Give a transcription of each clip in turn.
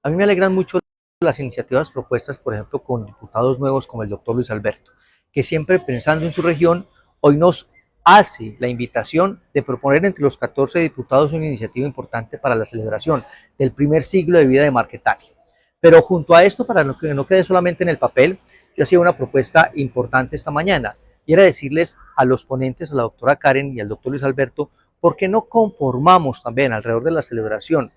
A mí me alegran mucho las iniciativas propuestas, por ejemplo, con diputados nuevos como el doctor Luis Alberto, que siempre pensando en su región, hoy nos hace la invitación de proponer entre los 14 diputados una iniciativa importante para la celebración del primer siglo de vida de Marquetalia. Pero junto a esto, para que no quede solamente en el papel, yo hacía una propuesta importante esta mañana, y era decirles a los ponentes, a la doctora Karen y al doctor Luis Alberto, ¿por qué no conformamos también alrededor de la celebración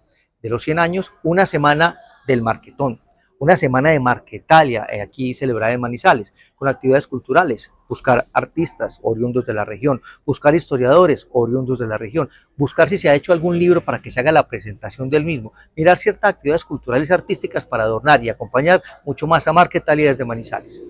de los 100 años una semana del Marquetón, una semana de Marquetalia, aquí celebrada en Manizales, con actividades culturales, buscar artistas oriundos de la región, buscar historiadores oriundos de la región, buscar si se ha hecho algún libro para que se haga la presentación del mismo, mirar ciertas actividades culturales y artísticas para adornar y acompañar mucho más a Marquetalia desde Manizales.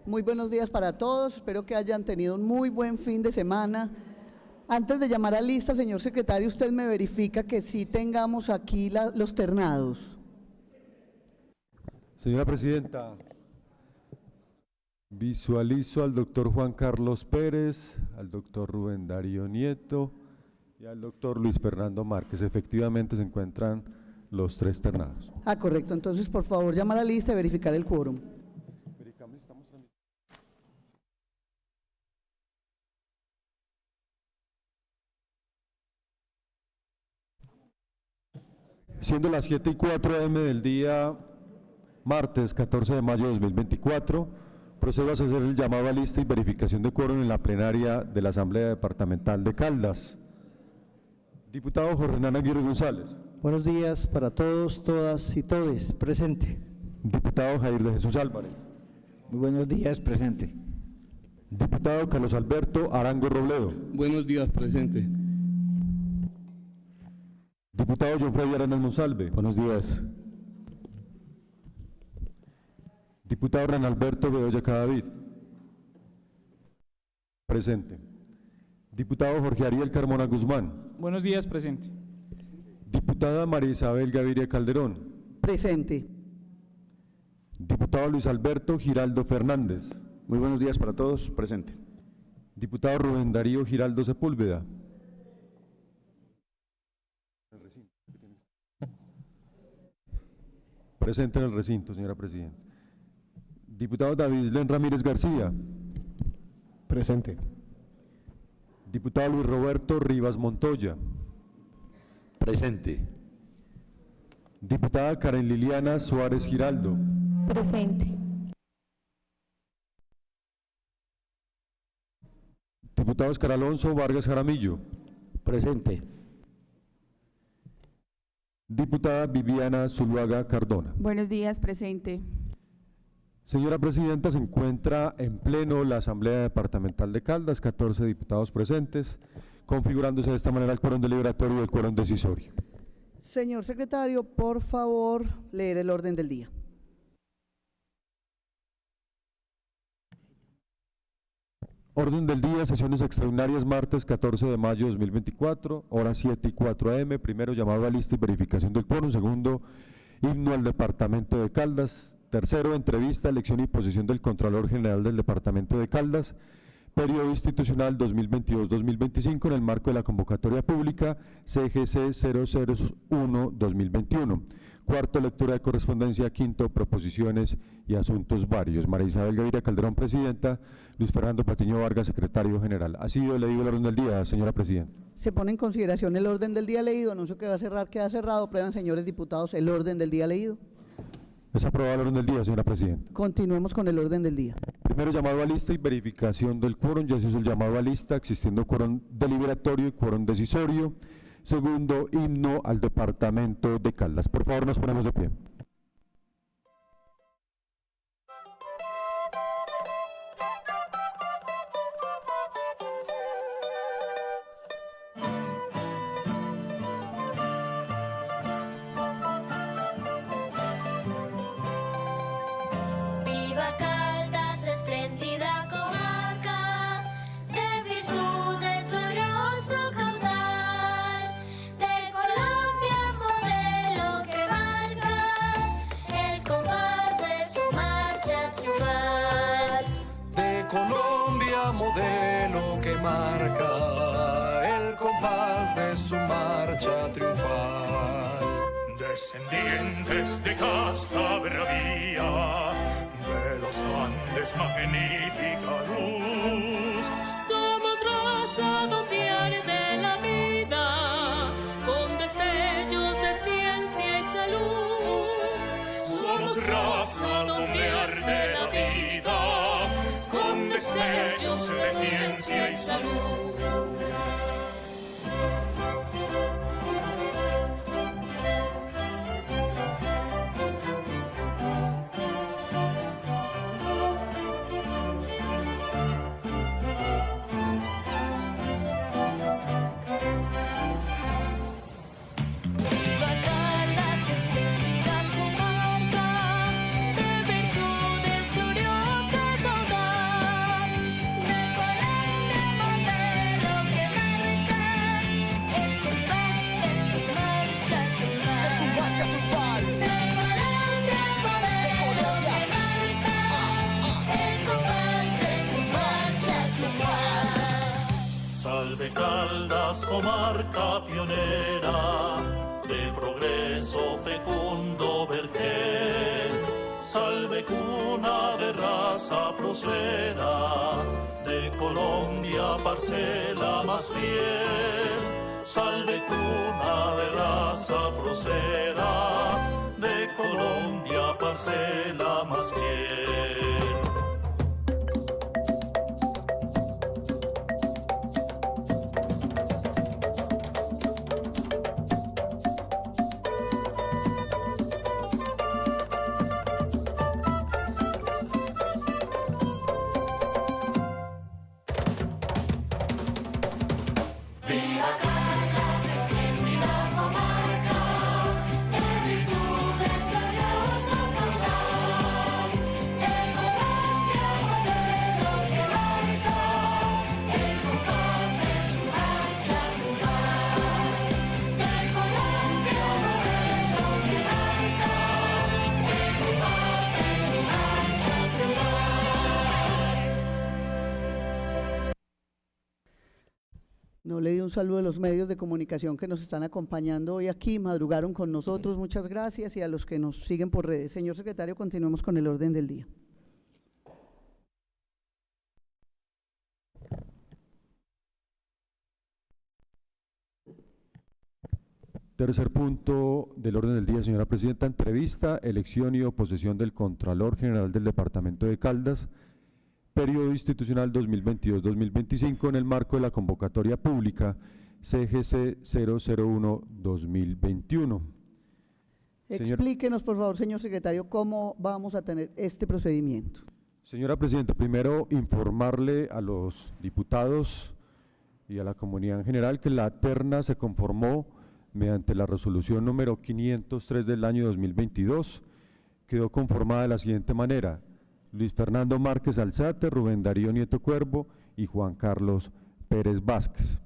Muy buenos días para todos, espero que hayan tenido un muy buen fin de semana. Antes de llamar a lista, señor secretario, usted me verifica que sí tengamos aquí los ternados. Señora Presidenta, visualizo al doctor Juan Carlos Pérez, al doctor Rubén Darío Nieto y al doctor Luis Fernando Márquez. Efectivamente se encuentran los 3 ternados. Correcto. Entonces, por favor, llamar a lista y verificar el quórum. Verificamos, estamos transmitiendo. Siendo las 7:04 AM del día martes 14 de mayo de 2024, procedo a hacer el llamado a lista y verificación de quórum en la plenaria de la Asamblea Departamental de Caldas. Diputado Jorge Hernán Aguirre González. Buenos días para todos, todas y todes. Presente. Diputado Jair de Jesús Álvarez. Muy buenos días. Presente. Diputado Carlos Alberto Arango Robledo. Buenos días. Presente. Diputado John Freddy Arenas Monsalve. Buenos días. Diputado Renalberto Bedoya Cadavid. Presente. Diputado Jorge Ariel Carmona Guzmán. Buenos días, presente. Diputada María Isabel Gaviria Calderón. Presente. Diputado Luis Alberto Giraldo Fernández. Muy buenos días para todos. Presente. Diputado Rubén Darío Giraldo Sepúlveda. Presente en el recinto, señora Presidenta. Diputado David Islen Ramírez García. Presente. Diputado Luis Roberto Rivas Montoya. Presente. Diputada Karen Liliana Suárez Giraldo. Presente. Diputado Oscar Alonso Vargas Jaramillo. Presente. Diputada Viviana Zuluaga Cardona. Buenos días, presente. Señora Presidenta, se encuentra en pleno la Asamblea Departamental de Caldas, 14 diputados presentes, configurándose de esta manera el quórum deliberatorio y el quórum decisorio. Señor secretario, por favor, leer el orden del día. Orden del día, sesiones extraordinarias, martes 14 de mayo de 2024, horas 7:04 AM. Primero, llamado a lista y verificación del quórum. Segundo, himno al Departamento de Caldas. Tercero, entrevista, elección y posesión del Contralor General del Departamento de Caldas. Periodo institucional 2022-2025 en el marco de la convocatoria pública CGC 001-2021. Cuarto, lectura de correspondencia. Quinto, proposiciones y asuntos varios. María Isabel Gaviria Calderón, presidenta. Luis Fernando Patiño Vargas, secretario general. Ha sido leído el orden del día, señora presidenta. Se pone en consideración el orden del día leído. Anuncio que va a cerrar, queda cerrado. Prueban, señores diputados, el orden del día leído. Es aprobado el orden del día, señora presidenta. Continuemos con el orden del día. Primero, llamado a lista y verificación del quórum. Ya se hizo el llamado a lista, existiendo quórum deliberatorio y quórum decisorio. Segundo, himno al Departamento de Caldas. Por favor, nos ponemos de pie. Modelo que marca el compás de su marcha triunfal. Descendientes de casta bravía, de los Andes magnífica luz, somos raza donde arde la vida, con destellos de ciencia y salud. Somos raza donde arde la vida, con destellos de ciencia y salud. Salve Caldas, comarca pionera, de progreso fecundo vergel. Salve cuna de raza próspera, de Colombia parcela más fiel. Salve cuna de raza próspera, de Colombia parcela más fiel. No le di un saludo a los medios de comunicación que nos están acompañando hoy aquí, madrugaron con nosotros, muchas gracias, y a los que nos siguen por redes. Señor secretario, continuemos con el orden del día. Tercer punto del orden del día, señora presidenta, entrevista, elección y oposición del Contralor General del Departamento de Caldas, periodo institucional 2022-2025 en el marco de la convocatoria pública CGC 001-2021. Explíquenos, por favor, señor secretario, cómo vamos a tener este procedimiento. Señora presidenta, primero informarle a los diputados y a la comunidad en general que la terna se conformó mediante la resolución número 503 del año 2022, quedó conformada de la siguiente manera: Luis Fernando Márquez Alzate, Rubén Darío Nieto Cuervo y Juan Carlos Pérez Vázquez.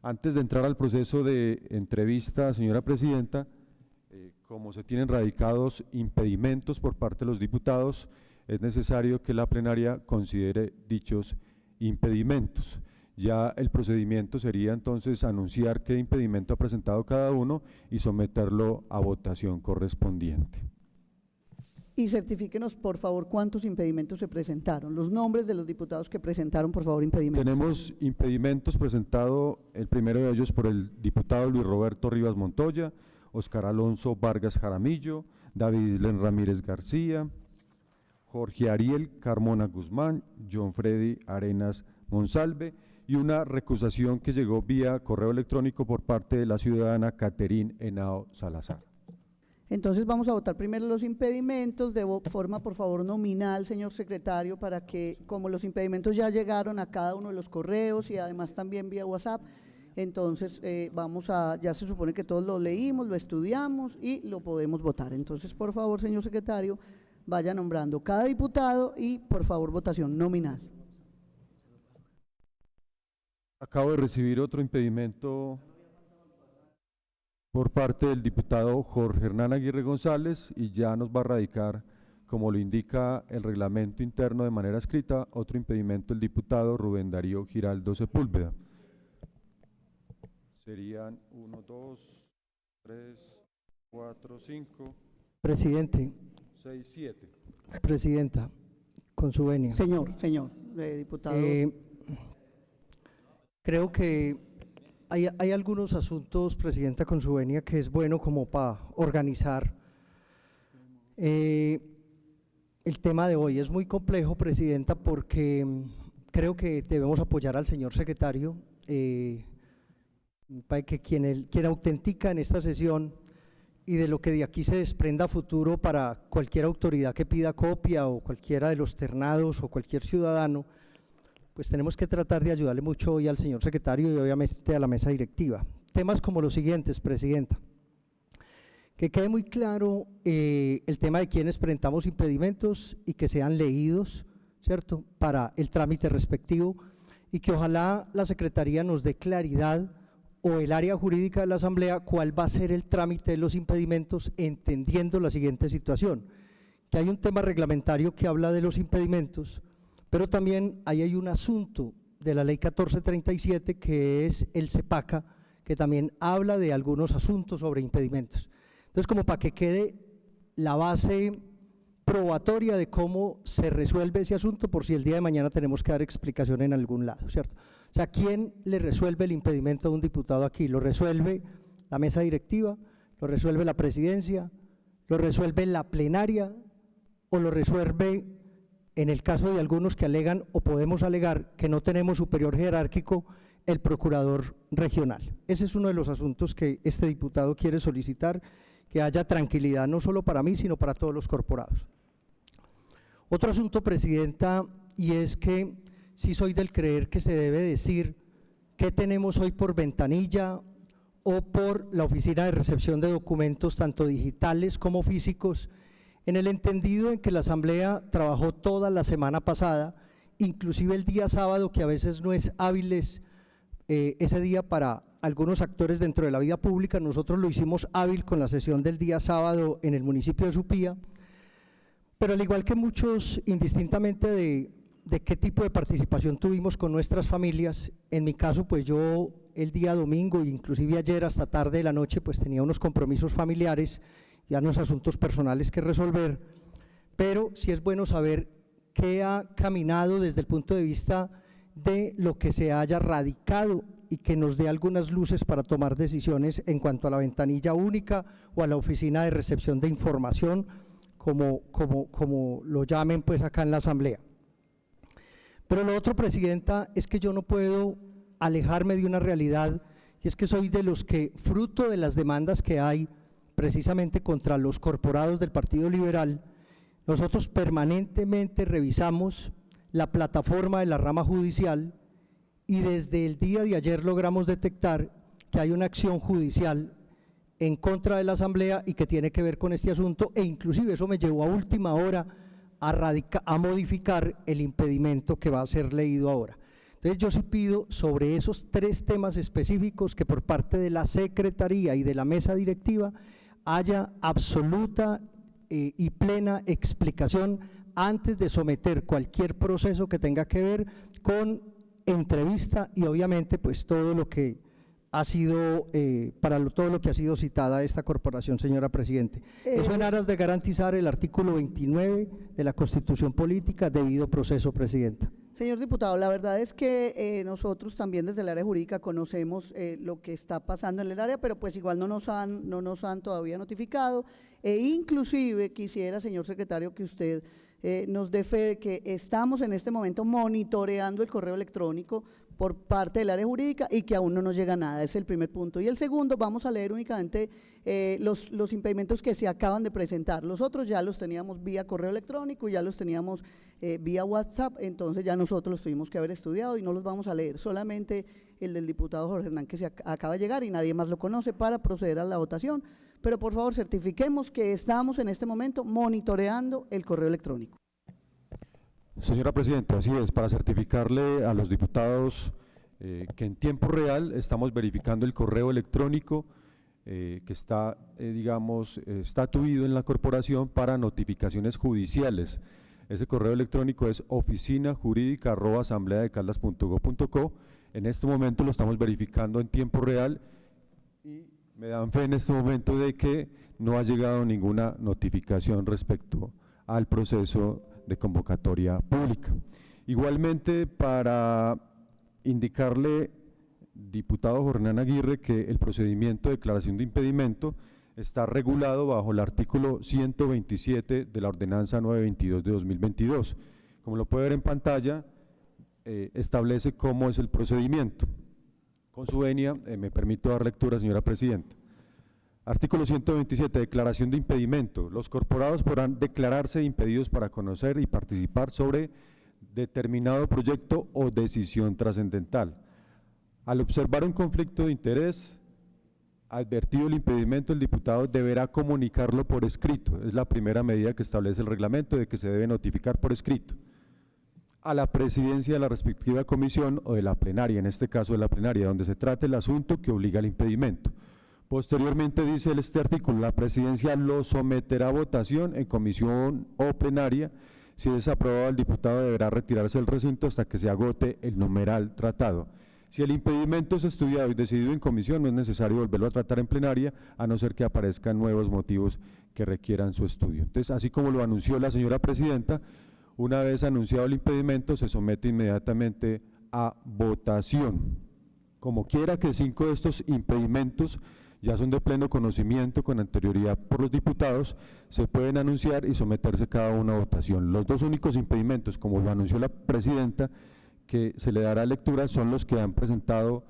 Antes de entrar al proceso de entrevista, señora presidenta, como se tienen radicados impedimentos por parte de los diputados, es necesario que la plenaria considere dichos impedimentos. Ya el procedimiento sería entonces anunciar qué impedimento ha presentado cada uno y someterlo a votación correspondiente. Y certifíquenos, por favor, cuántos impedimentos se presentaron, los nombres de los diputados que presentaron, por favor, impedimentos. Tenemos impedimentos presentados, el primero de ellos por el diputado Luis Roberto Rivas Montoya, Oscar Alonso Vargas Jaramillo, David Islen Ramírez García, Jorge Ariel Carmona Guzmán, John Freddy Arenas Monsalve, y una recusación que llegó vía correo electrónico por parte de la ciudadana Caterín Henao Salazar. Entonces vamos a votar primero los impedimentos de forma, por favor, nominal, señor secretario, para que, como los impedimentos ya llegaron a cada uno de los correos y además también vía WhatsApp, entonces ya se supone que todos lo leímos, lo estudiamos y lo podemos votar. Entonces, por favor, señor secretario, vaya nombrando cada diputado y, por favor, votación nominal. Acabo de recibir otro impedimento por parte del diputado Jorge Hernán Aguirre González y ya nos va a radicar, como lo indica el reglamento interno de manera escrita, otro impedimento del diputado Rubén Darío Giraldo Sepúlveda. Serían 1, 2, 3, 4, 5. Presidente. 6, 7. Presidenta, con su venia. Señor diputado. Creo que hay algunos asuntos, Presidenta, con su venia, que es bueno como para organizar. El tema de hoy es muy complejo, Presidenta, porque creo que debemos apoyar al señor secretario, para que quien autentica en esta sesión y de lo que de aquí se desprenda a futuro para cualquier autoridad que pida copia o cualquiera de los ternados o cualquier ciudadano, pues tenemos que tratar de ayudarle mucho hoy al señor secretario y obviamente a la mesa directiva. Temas como los siguientes, Presidenta. Que quede muy claro el tema de quienes presentamos impedimentos y que sean leídos, ¿cierto?, para el trámite respectivo, y que ojalá la Secretaría nos dé claridad o el área jurídica de la Asamblea cuál va a ser el trámite de los impedimentos, entendiendo la siguiente situación, que hay un tema reglamentario que habla de los impedimentos, pero también ahí hay un asunto de la ley 1437, que es el CEPACA, que también habla de algunos asuntos sobre impedimentos. Entonces, como para que quede la base probatoria de cómo se resuelve ese asunto, por si el día de mañana tenemos que dar explicación en algún lado, ¿cierto? O sea, ¿quién le resuelve el impedimento a un diputado aquí? ¿Lo resuelve la mesa directiva? ¿Lo resuelve la presidencia? ¿Lo resuelve la plenaria? ¿O lo resuelve, en el caso de algunos que alegan o podemos alegar que no tenemos superior jerárquico, el procurador regional? Ese es uno de los asuntos que este diputado quiere solicitar, que haya tranquilidad no solo para mí, sino para todos los corporados. Otro asunto, Presidenta, y es que sí soy del creer que se debe decir qué tenemos hoy por ventanilla o por la oficina de recepción de documentos, tanto digitales como físicos, en el entendido en que la Asamblea trabajó toda la semana pasada, inclusive el día sábado, que a veces no es hábil ese día para algunos actores dentro de la vida pública. Nosotros lo hicimos hábil con la sesión del día sábado en el municipio de Supía, pero al igual que muchos, indistintamente de qué tipo de participación tuvimos con nuestras familias, en mi caso, pues yo el día domingo, inclusive ayer hasta tarde de la noche, pues tenía unos compromisos familiares y unos asuntos personales que resolver, pero sí es bueno saber qué ha caminado desde el punto de vista de lo que se haya radicado y que nos dé algunas luces para tomar decisiones en cuanto a la ventanilla única o a la oficina de recepción de información, como lo llamen pues acá en la Asamblea. Pero lo otro, Presidenta, es que yo no puedo alejarme de una realidad, y es que soy de los que, fruto de las demandas que hay precisamente contra los corporados del Partido Liberal, nosotros permanentemente revisamos la plataforma de la rama judicial y desde el día de ayer logramos detectar que hay una acción judicial en contra de la Asamblea y que tiene que ver con este asunto, e inclusive eso me llevó a última hora a modificar el impedimento que va a ser leído ahora. Entonces yo sí pido sobre esos 3 temas específicos que por parte de la Secretaría y de la mesa directiva haya absoluta y plena explicación antes de someter cualquier proceso que tenga que ver con entrevista y obviamente pues todo lo que ha sido, todo lo que ha sido citada esta corporación, señora Presidente. Eso en aras de garantizar el artículo 29 de la Constitución Política, debido proceso, Presidenta. Señor diputado, la verdad es que nosotros también desde el área jurídica conocemos lo que está pasando en el área, pero pues igual no nos han todavía notificado, e inclusive quisiera, señor secretario, que usted nos dé fe de que estamos en este momento monitoreando el correo electrónico por parte del área jurídica y que aún no nos llega nada. Ese es el primer punto. Y el segundo, vamos a leer únicamente los impedimentos que se acaban de presentar. Los otros ya los teníamos vía correo electrónico y ya los teníamos vía WhatsApp, entonces ya nosotros los tuvimos que haber estudiado y no los vamos a leer, solamente el del diputado Jorge Hernán que se acaba de llegar y nadie más lo conoce para proceder a la votación. Pero por favor certifiquemos que estamos en este momento monitoreando el correo electrónico. Señora Presidenta, así es, para certificarle a los diputados que en tiempo real estamos verificando el correo electrónico que está, estatuido en la corporación para notificaciones judiciales. Ese correo electrónico es oficinajurídica@asambleadecaldas.go.co. En este momento lo estamos verificando en tiempo real y me dan fe en este momento de que no ha llegado ninguna notificación respecto al proceso de convocatoria pública. Igualmente, para indicarle, diputado Jorge Hernán Aguirre, que el procedimiento de declaración de impedimento está regulado bajo el artículo 127 de la Ordenanza 922 de 2022. Como lo puede ver en pantalla, establece cómo es el procedimiento. Con su venia, me permito dar lectura, señora Presidenta. Artículo 127, declaración de impedimento. Los corporados podrán declararse impedidos para conocer y participar sobre determinado proyecto o decisión trascendental. Al observar un conflicto de interés, advertido el impedimento, el diputado deberá comunicarlo por escrito. Es la primera medida que establece el reglamento, de que se debe notificar por escrito a la presidencia de la respectiva comisión o de la plenaria, en este caso de la plenaria, donde se trate el asunto que obliga al impedimento. Posteriormente, dice este artículo, la presidencia lo someterá a votación en comisión o plenaria Si es aprobado, el diputado deberá retirarse del recinto hasta que se agote el numeral tratado. Si el impedimento es estudiado y decidido en comisión, no es necesario volverlo a tratar en plenaria, a no ser que aparezcan nuevos motivos que requieran su estudio. Entonces, así como lo anunció la señora presidenta, una vez anunciado el impedimento, se somete inmediatamente a votación. Como quiera que 5 de estos impedimentos ya son de pleno conocimiento con anterioridad por los diputados, se pueden anunciar y someterse cada uno a votación. Los 2 únicos impedimentos, como lo anunció la presidenta, que se le dará lectura son los que han presentado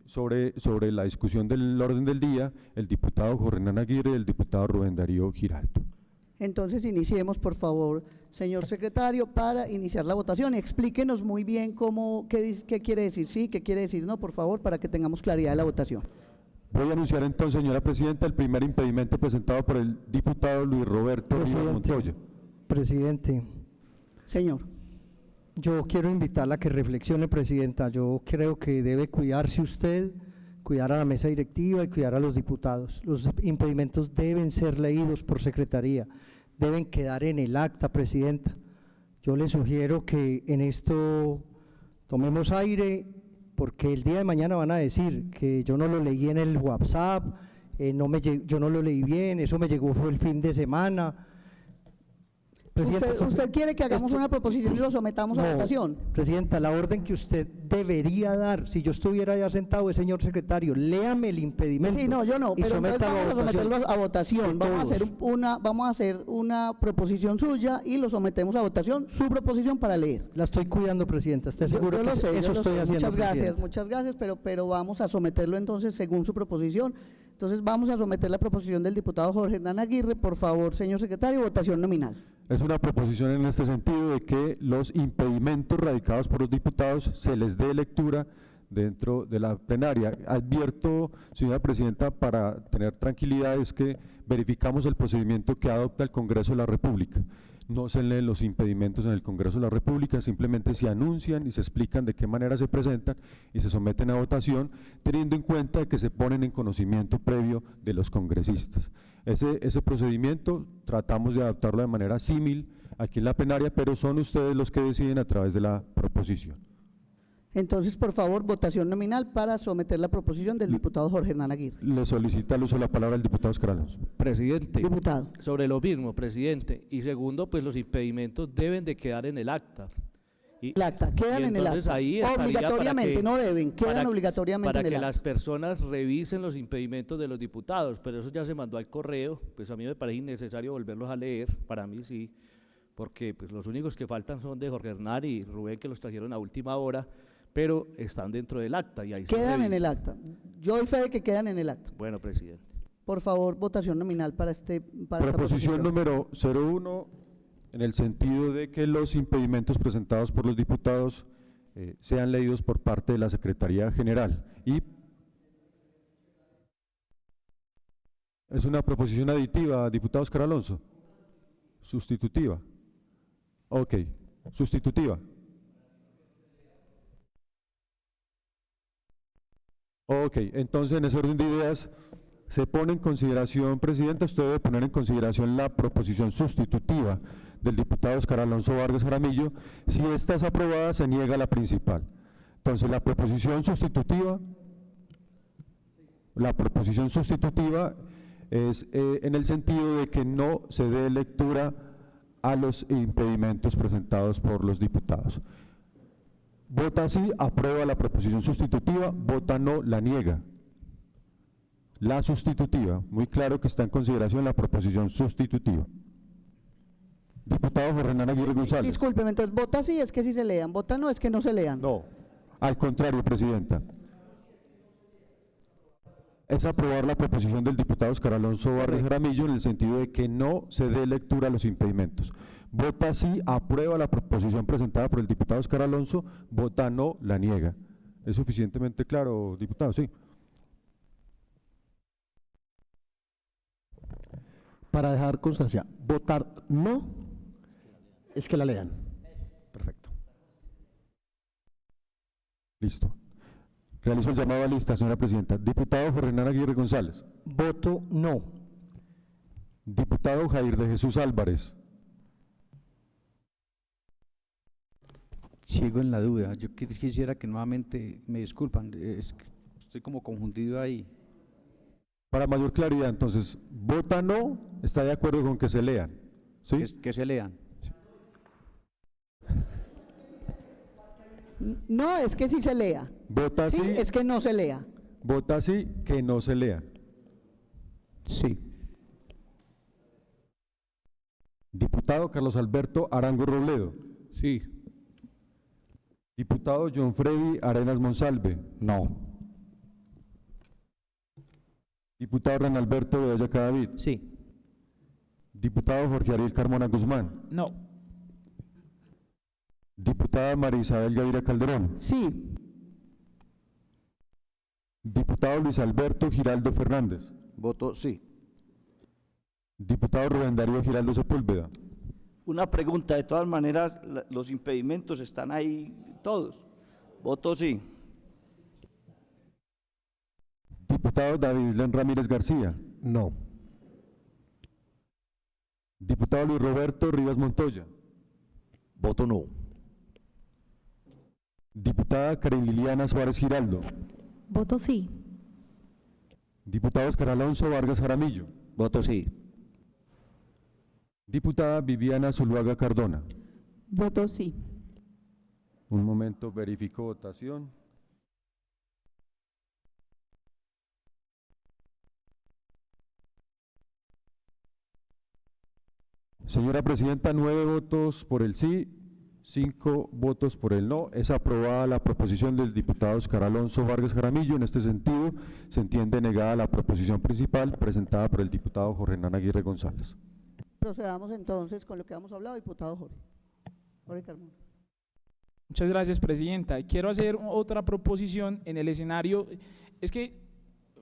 sobre la discusión del orden del día el diputado Jorge Hernán Aguirre y el diputado Rubén Darío Giraldo. Entonces iniciemos, por favor, señor secretario, para iniciar la votación. Explíquenos muy bien qué quiere decir sí, qué quiere decir no, por favor, para que tengamos claridad de la votación. Voy a anunciar entonces, señora presidenta, el primer impedimento presentado por el diputado Luis Roberto Rivas Montoya. Presidente, Señor. yo quiero invitarla a que reflexione, presidenta. Yo creo que debe cuidarse usted, cuidar a la mesa directiva y cuidar a los diputados. Los impedimentos deben ser leídos por secretaría, deben quedar en el acta, presidenta. Yo le sugiero que en esto tomemos aire, porque el día de mañana van a decir que yo no lo leí en el WhatsApp, yo no lo leí bien, eso me llegó fue el fin de semana. Presidenta, ¿Usted quiere que hagamos una proposición y lo sometamos a votación? Presidenta, la orden que usted debería dar, si yo estuviera ya sentado, es señor secretario, léame el impedimento. Sí, no, yo no, y pero entonces sométalo vamos a someterlo a votación. De Vamos a hacer una proposición suya y lo sometemos a votación, su proposición para leer. La estoy cuidando, presidenta, esté seguro Yo lo que sé, eso yo lo estoy sé. haciendo, Muchas gracias, pero vamos a someterlo entonces según su proposición. Entonces vamos a someter la proposición del diputado Jorge Hernán Aguirre. Por favor, señor secretario, votación nominal. Es una proposición en este sentido de que los impedimentos radicados por los diputados se les dé lectura dentro de la plenaria. Advierto, señora presidenta, para tener tranquilidad, es que verificamos el procedimiento que adopta el Congreso de la República. No se leen los impedimentos en el Congreso de la República, simplemente se anuncian y se explican de qué manera se presentan y se someten a votación, teniendo en cuenta que se ponen en conocimiento previo de los congresistas. Ese procedimiento tratamos de adaptarlo de manera símil aquí en la plenaria, pero son ustedes los que deciden a través de la proposición. Entonces, por favor, votación nominal para someter la proposición del diputado Jorge Hernán Aguirre. Le solicita el uso de la palabra el diputado Oscar Alonso. Presidente, Diputado. sobre lo mismo, presidente. Y segundo, pues los impedimentos deben de quedar en el acta. El acta, quedan en el entonces acta. ahí estaría Obligatoriamente, no deben, quedan obligatoriamente para en el que acta. las personas revisen los impedimentos de los diputados, pero eso ya se mandó al correo, pues a mí me parece innecesario volverlos a leer, para mí sí, porque pues los únicos que faltan son de Jorge Hernán y Rubén, que los trajeron a última hora, pero están dentro del acta y ahí se Quedan en revisan. el acta. Yo doy fe de que quedan en el acta. Bueno, presidente. Por favor, votación nominal para esta Proposición número 01, en el sentido de que los impedimentos presentados por los diputados sean leídos por parte de la Secretaría General. Y es una proposición aditiva, diputado Oscar Alonso. Sustitutiva. Ok, sustitutiva. Ok, entonces en ese orden de ideas se pone en consideración, presidente, usted debe poner en consideración la proposición sustitutiva del diputado Oscar Alonso Vargas Jaramillo. Si esta es aprobada, se niega la principal. Entonces la proposición sustitutiva es en el sentido de que no se dé lectura a los impedimentos presentados por los diputados. Vota sí, aprueba la proposición sustitutiva, vota no, la niega. La sustitutiva, muy claro que está en consideración la proposición sustitutiva. Diputado Jorge Hernán Aguirre González. Discúlpeme, entonces, vota sí es que sí se lean, vota no es que no se lean. No, al contrario, presidenta. Es aprobar la proposición del diputado Oscar Alonso Vargas Jaramillo en el sentido de que no se dé lectura a los impedimentos. Vota sí, aprueba la proposición presentada por el diputado Oscar Alonso, vota no, la niega. ¿Es suficientemente claro, diputado? Sí. Para dejar constancia, votar no es que la lean. Perfecto. Listo. Realizo el llamado a lista, señora presidenta. Diputado Jorge Hernán Aguirre González. Voto no. Diputado Jair de Jesús Álvarez. Sigo en la duda. Yo quisiera que nuevamente me disculpan, estoy como confundido ahí. Para mayor claridad, entonces, vota no, está de acuerdo con que se lean, ¿sí? Que se lean. No, es que sí se lea. Vota Sí, sí, es que no se lea. vota sí, que no se lean. Sí. Diputado Carlos Alberto Arango Robledo. Sí. Diputado John Freddy Arenas Monsalve. No. Diputado Renalberto Bedoya Cadavid. Sí. Diputado Jorge Ariel Carmona Guzmán. No. Diputada María Isabel Gaviria Calderón. Sí. Diputado Luis Alberto Giraldo Fernández. Voto sí. Diputado Rubén Darío Giraldo Sepúlveda. Una pregunta, de todas maneras, los impedimentos están ahí todos. Voto sí. Diputado David Islen Ramírez García. No. Diputado Luis Roberto Rivas Montoya. Voto no. Diputada Karen Liliana Suárez Giraldo. Voto sí. Diputado Oscar Alonso Vargas Jaramillo. Voto sí. Diputada Viviana Zuluaga Cardona. Voto sí. Un momento, verifico votación. Señora Presidenta, 9 votos por el sí, 5 votos por el no. Es aprobada la proposición del diputado Oscar Alonso Vargas Jaramillo. En este sentido, se entiende negada la proposición principal presentada por el diputado Jorge Hernán Aguirre González. Procedamos entonces con lo que hemos hablado, diputado Jorge. Jorge Carmona. Muchas gracias, Presidenta. Quiero hacer otra proposición en el escenario. Es que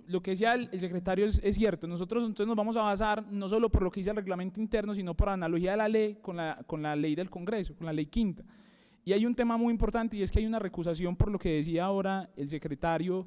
lo que decía el secretario es cierto. Nosotros entonces nos vamos a basar no solo por lo que dice el reglamento interno, sino por analogía de la ley con la ley del Congreso, con la ley quinta. Y hay un tema muy importante y es que hay una recusación por lo que decía ahora el secretario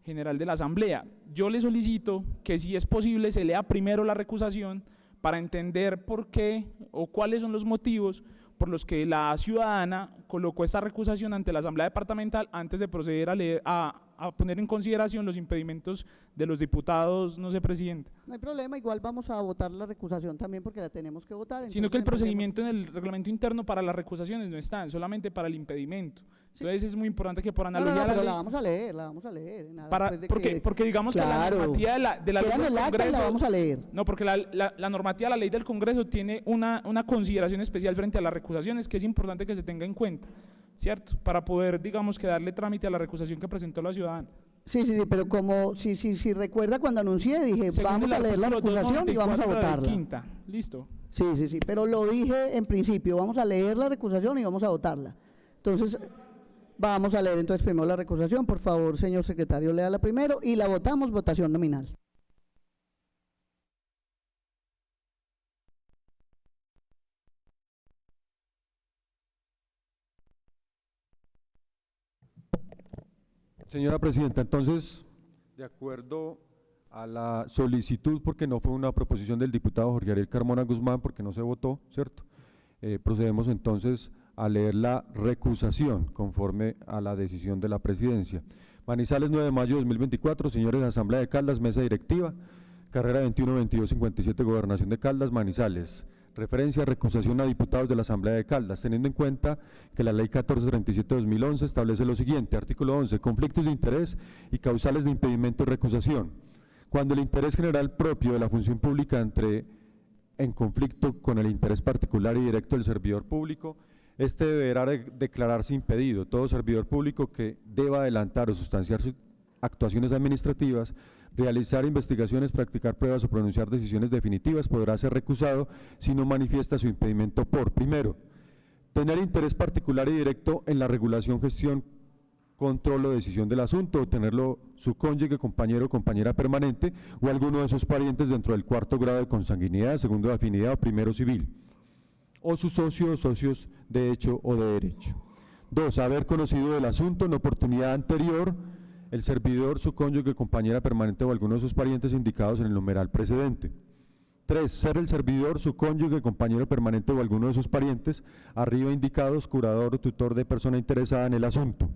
general de la Asamblea. Yo le solicito que si es posible se lea primero la recusación para entender por qué o cuáles son los motivos por los que la ciudadana colocó esta recusación ante la Asamblea Departamental antes de proceder a poner en consideración los impedimentos de los diputados, no sé, Presidente. No hay problema, igual vamos a votar la recusación también porque la tenemos que votar. Sino que el entonces procedimiento en el reglamento interno para las recusaciones no está, solamente para el impedimento. Entonces es muy importante que por analogía No, a la pero ley, la vamos a leer, la vamos a leer. porque digamos Claro. que la normativa de la ley Queda en del el acta y Congreso, la vamos a leer. no, porque la normativa de la ley del Congreso tiene una consideración especial frente a las recusaciones que es importante que se tenga en cuenta, ¿cierto? Para poder, digamos, que darle trámite a la recusación que presentó la ciudadana. Sí, pero como si recuerda cuando anuncié, dije, Según vamos el a leer la artículo recusación y vamos a 294 de votarla. quinta, listo. Sí, pero lo dije en principio, vamos a leer la recusación y vamos a votarla. Entonces, vamos a leer entonces primero la recusación, por favor, señor secretario, léala primero y la votamos, votación nominal. Señora Presidenta, entonces, de acuerdo a la solicitud, porque no fue una proposición del diputado Jorge Ariel Carmona Guzmán, porque no se votó, ¿cierto? Procedemos entonces a leer la recusación conforme a la decisión de la Presidencia. Manizales, 9 de mayo de 2024, señores de Asamblea de Caldas, Mesa Directiva, carrera 21-22-57, Gobernación de Caldas, Manizales. Referencia a recusación a diputados de la Asamblea de Caldas, teniendo en cuenta que la Ley 1437-2011 establece lo siguiente: artículo 11, conflictos de interés y causales de impedimento de recusación. Cuando el interés general propio de la función pública entre en conflicto con el interés particular y directo del servidor público, este deberá declararse impedido. Todo servidor público que deba adelantar o sustanciar sus actuaciones administrativas, realizar investigaciones, practicar pruebas o pronunciar decisiones definitivas podrá ser recusado si no manifiesta su impedimento por, primero, tener interés particular y directo en la regulación, gestión, control o decisión del asunto, o tenerlo su cónyuge, compañero o compañera permanente o alguno de sus parientes dentro del 4º grado de consanguinidad, 2º de afinidad o 1º civil, o sus socios o socios de hecho o de derecho. 2. Haber conocido del asunto en oportunidad anterior el servidor, su cónyuge, compañera permanente o alguno de sus parientes indicados en el numeral precedente. 3. Ser el servidor, su cónyuge, compañero permanente o alguno de sus parientes, arriba indicados, curador o tutor de persona interesada en el asunto.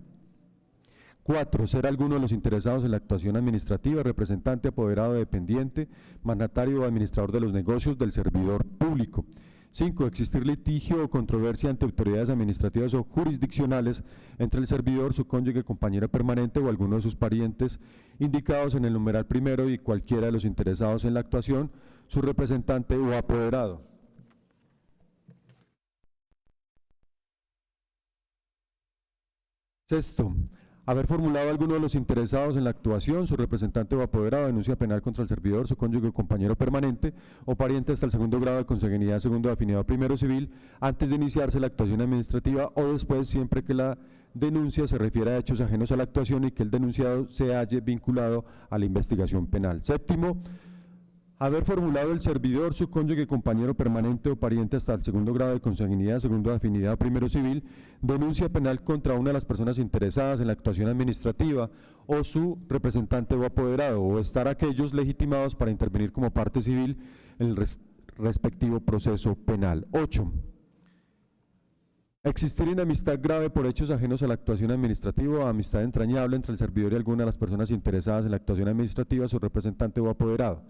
4. Ser alguno de los interesados en la actuación administrativa, representante, apoderado, dependiente, mandatario o administrador de los negocios del servidor público. 5. Existir litigio o controversia ante autoridades administrativas o jurisdiccionales entre el servidor, su cónyuge, compañero permanente o alguno de sus parientes indicados en el numeral primero y cualquiera de los interesados en la actuación, su representante o apoderado. Sexto, haber formulado alguno de los interesados en la actuación, su representante o apoderado, denuncia penal contra el servidor, su cónyuge, compañero permanente o pariente hasta el segundo grado de consanguinidad, segundo de afinidad o primero civil, antes de iniciarse la actuación administrativa o después, siempre que la denuncia se refiere a hechos ajenos a la actuación y que el denunciado se halle vinculado a la investigación penal. Séptimo, haber formulado el servidor, su cónyuge, compañero permanente o pariente hasta el segundo grado de consanguinidad, segundo de afinidad o primero civil, denuncia penal contra una de las personas interesadas en la actuación administrativa o su representante o apoderado, o estar aquellos legitimados para intervenir como parte civil en el respectivo proceso penal. 8. Existir enemistad grave por hechos ajenos a la actuación administrativa o amistad entrañable entre el servidor y alguna de las personas interesadas en la actuación administrativa, su representante o apoderado.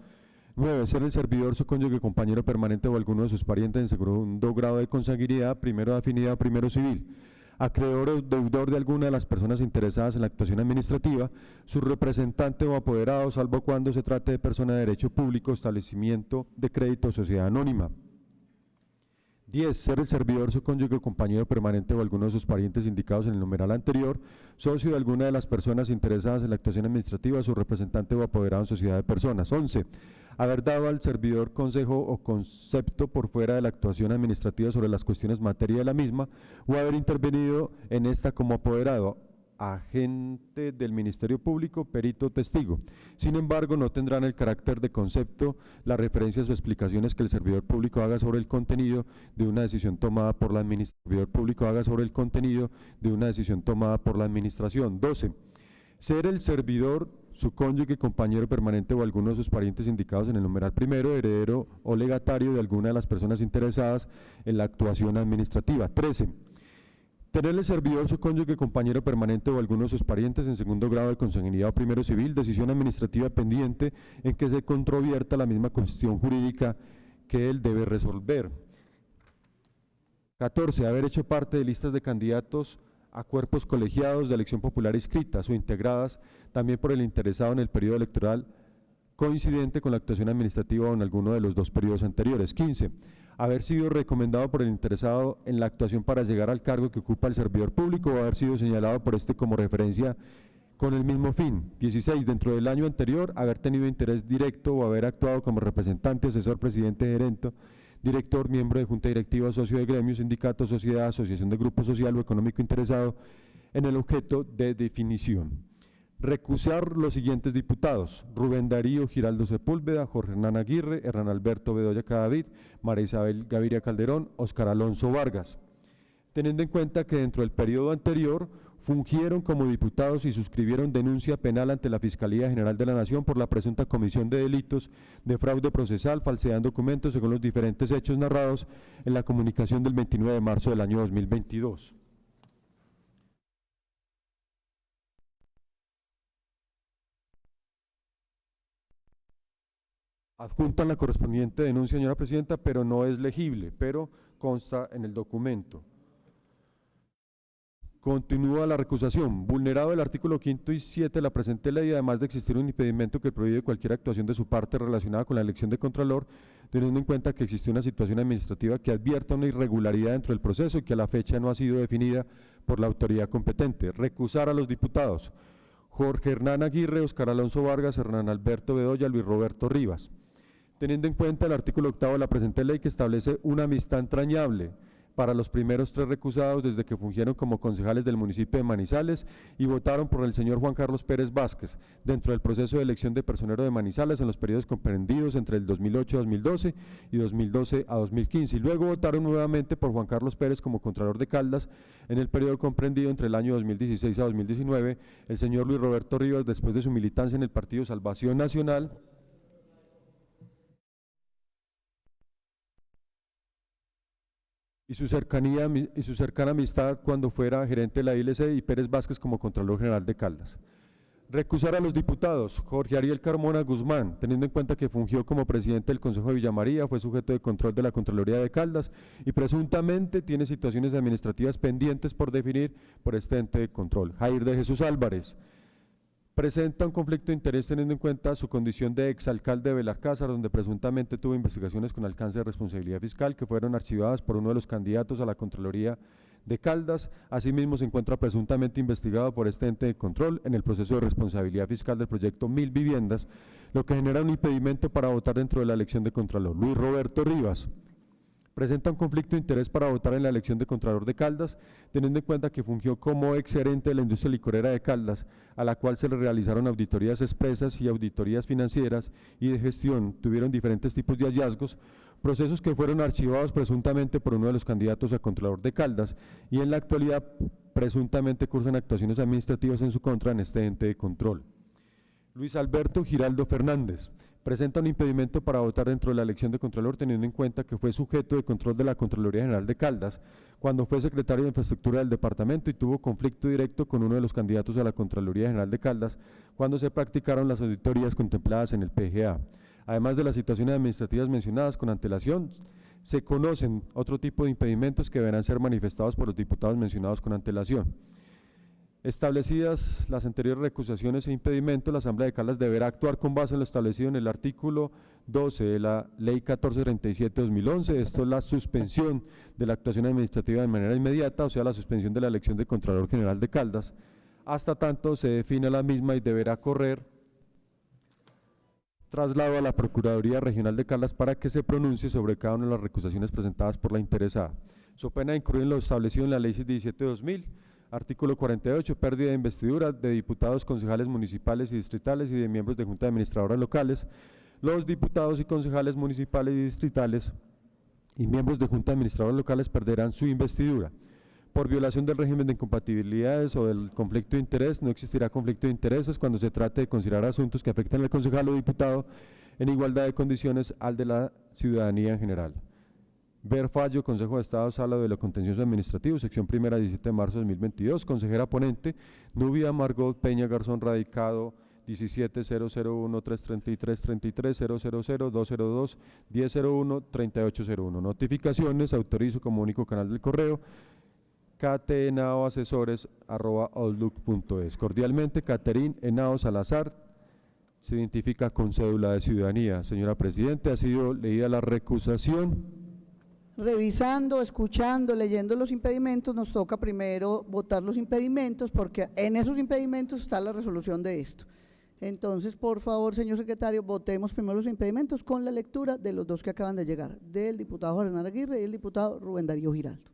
9. Ser el servidor, su cónyuge, compañero permanente o alguno de sus parientes en segundo grado de consanguinidad, primero de afinidad o primero civil. Acreedor o deudor de alguna de las personas interesadas en la actuación administrativa, su representante o apoderado, salvo cuando se trate de persona de derecho público, establecimiento de crédito o sociedad anónima. 10. Ser el servidor, su cónyuge, compañero permanente o alguno de sus parientes indicados en el numeral anterior, socio de alguna de las personas interesadas en la actuación administrativa, su representante o apoderado en sociedad de personas. 11. Haber dado al servidor consejo o concepto por fuera de la actuación administrativa sobre las cuestiones materia de la misma, o haber intervenido en esta como apoderado, agente del Ministerio Público, perito, testigo. Sin embargo, no tendrán el carácter de concepto las referencias o explicaciones que el servidor público haga sobre el contenido de una decisión tomada por la administración. 12. Ser el servidor, su cónyuge, compañero permanente o alguno de sus parientes indicados en el numeral primero, heredero o legatario de alguna de las personas interesadas en la actuación administrativa. 13. Tener el servidor, su cónyuge, compañero permanente o alguno de sus parientes en segundo grado de consanguinidad o primero civil, decisión administrativa pendiente en que se controvierta la misma cuestión jurídica que él debe resolver. 14. Haber hecho parte de listas de candidatos a cuerpos colegiados de elección popular inscritas o integradas también por el interesado en el periodo electoral coincidente con la actuación administrativa o en alguno de los dos periodos anteriores. 15. Haber sido recomendado por el interesado en la actuación para llegar al cargo que ocupa el servidor público o haber sido señalado por este como referencia con el mismo fin. 16. Dentro del año anterior, haber tenido interés directo o haber actuado como representante, asesor, presidente, gerente, director, miembro de junta directiva, socio de gremio, sindicato, sociedad, asociación de grupo social o económico interesado en el objeto de definición. Recusar los siguientes diputados: Rubén Darío Giraldo Sepúlveda, Jorge Hernán Aguirre, Hernán Alberto Bedoya Cadavid, María Isabel Gaviria Calderón, Óscar Alonso Vargas. Teniendo en cuenta que dentro del periodo anterior fungieron como diputados y suscribieron denuncia penal ante la Fiscalía General de la Nación por la presunta comisión de delitos de fraude procesal, falsedad en documentos según los diferentes hechos narrados en la comunicación del 29 de marzo del año 2022. Adjuntan la correspondiente denuncia, señora presidenta, pero no es legible, pero consta en el documento. Continúa la recusación. Vulnerado el artículo 5 y 7 de la presente ley, además de existir un impedimento que prohíbe cualquier actuación de su parte relacionada con la elección de Contralor, teniendo en cuenta que existe una situación administrativa que advierta una irregularidad dentro del proceso y que a la fecha no ha sido definida por la autoridad competente. Recusar a los diputados Jorge Hernán Aguirre, Óscar Alonso Vargas, Hernán Alberto Bedoya, Luis Roberto Rivas. Teniendo en cuenta el artículo 8 de la presente ley, que establece una amistad entrañable para los primeros 3 recusados desde que fungieron como concejales del municipio de Manizales y votaron por el señor Juan Carlos Pérez Vázquez dentro del proceso de elección de personero de Manizales en los periodos comprendidos entre el 2008 a 2012 y 2012 a 2015, y luego votaron nuevamente por Juan Carlos Pérez como Contralor de Caldas en el periodo comprendido entre el año 2016 a 2019, el señor Luis Roberto Rivas, después de su militancia en el Partido Salvación Nacional, y su cercana amistad cuando fuera gerente de la ILC, y Pérez Vázquez como Contralor General de Caldas. Recusar a los diputados: Jorge Ariel Carmona Guzmán, teniendo en cuenta que fungió como presidente del Consejo de Villa María, fue sujeto de control de la Contraloría de Caldas y presuntamente tiene situaciones administrativas pendientes por definir por este ente de control. Jair de Jesús Álvarez presenta un conflicto de interés teniendo en cuenta su condición de exalcalde de Belalcázar, donde presuntamente tuvo investigaciones con alcance de responsabilidad fiscal que fueron archivadas por uno de los candidatos a la Contraloría de Caldas. Asimismo, se encuentra presuntamente investigado por este ente de control en el proceso de responsabilidad fiscal del proyecto 1000 viviendas, lo que genera un impedimento para votar dentro de la elección de Contralor. Luis Roberto Rivas presenta un conflicto de interés para votar en la elección de Contralor de Caldas, teniendo en cuenta que fungió como exgerente de la industria licorera de Caldas, a la cual se le realizaron auditorías expresas y auditorías financieras y de gestión. Tuvieron diferentes tipos de hallazgos, procesos que fueron archivados presuntamente por uno de los candidatos a Contralor de Caldas, y en la actualidad presuntamente cursan actuaciones administrativas en su contra en este ente de control. Luis Alberto Giraldo Fernández presenta un impedimento para votar dentro de la elección de Contralor, teniendo en cuenta que fue sujeto de control de la Contraloría General de Caldas cuando fue secretario de Infraestructura del departamento y tuvo conflicto directo con uno de los candidatos a la Contraloría General de Caldas cuando se practicaron las auditorías contempladas en el PGA. Además de las situaciones administrativas mencionadas con antelación, se conocen otro tipo de impedimentos que deberán ser manifestados por los diputados mencionados con antelación. Establecidas las anteriores recusaciones e impedimentos, la Asamblea de Caldas deberá actuar con base en lo establecido en el artículo 12 de la Ley 1437-2011, esto es la suspensión de la actuación administrativa de manera inmediata, o sea, la suspensión de la elección de Contralor General de Caldas, hasta tanto se defina la misma y deberá correr traslado a la Procuraduría Regional de Caldas para que se pronuncie sobre cada una de las recusaciones presentadas por la interesada. So pena de incurrir en lo establecido en la Ley 17-2000, artículo 48, pérdida de investidura de diputados, concejales municipales y distritales y de miembros de Junta de Administradoras Locales. Los diputados y concejales municipales y distritales y miembros de Junta de Administradoras Locales perderán su investidura. Por violación del régimen de incompatibilidades o del conflicto de interés, no existirá conflicto de intereses cuando se trate de considerar asuntos que afecten al concejal o diputado en igualdad de condiciones al de la ciudadanía en general. Ver fallo, Consejo de Estado, Sala de lo Contencioso Administrativo, sección primera, 17 de marzo de 2022, consejera ponente, Nubia Margot Peña Garzón, radicado 17-001-333-33-000-202-1001-3801. Notificaciones, autorizo como único canal del correo, ktenaoasesores@outlook.es. Cordialmente, Caterín Henao Salazar, se identifica con cédula de ciudadanía. Señora Presidente, ha sido leída la recusación. Revisando, escuchando, leyendo los impedimentos, nos toca primero votar los impedimentos, porque en esos impedimentos está la resolución de esto. Entonces, por favor, señor secretario, votemos primero los impedimentos con la lectura de los dos que acaban de llegar, del diputado Juan Hernán Aguirre y el diputado Rubén Darío Giraldo.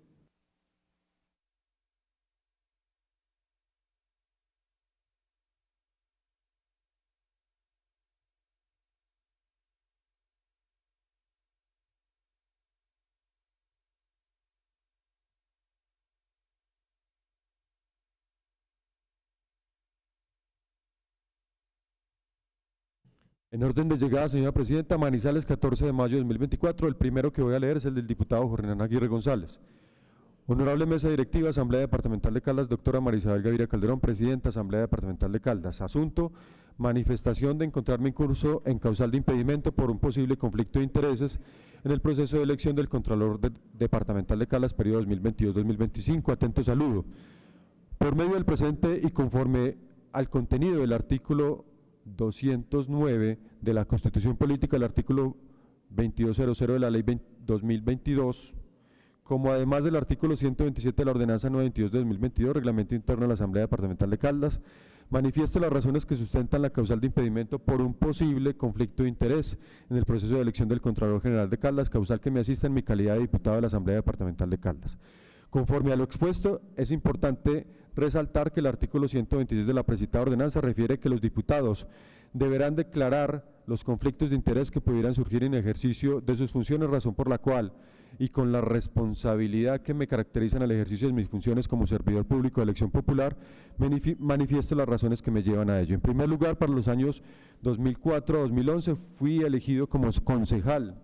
En orden de llegada, señora Presidenta, Manizales, 14 de mayo de 2024. El primero que voy a leer es el del diputado Jorge Hernán Aguirre González. Honorable Mesa Directiva, Asamblea Departamental de Caldas, doctora Marisabel Gaviria Calderón, Presidenta, Asamblea Departamental de Caldas. Asunto: manifestación de encontrarme en curso en causal de impedimento por un posible conflicto de intereses en el proceso de elección del Contralor Departamental de Caldas, periodo 2022-2025. Atento saludo. Por medio del presente y conforme al contenido del artículo 209 de la Constitución Política, el artículo 2200 de la Ley 2022, como además del artículo 127 de la Ordenanza 922 de 2022, Reglamento Interno de la Asamblea Departamental de Caldas, manifiesto las razones que sustentan la causal de impedimento por un posible conflicto de interés en el proceso de elección del Contralor General de Caldas, causal que me asista en mi calidad de diputado de la Asamblea Departamental de Caldas. Conforme a lo expuesto, es importante resaltar que el artículo 126 de la precitada ordenanza refiere que los diputados deberán declarar los conflictos de interés que pudieran surgir en ejercicio de sus funciones, razón por la cual, y con la responsabilidad que me caracteriza en el ejercicio de mis funciones como servidor público de elección popular, manifiesto las razones que me llevan a ello. En primer lugar, para los años 2004 a 2011 fui elegido como concejal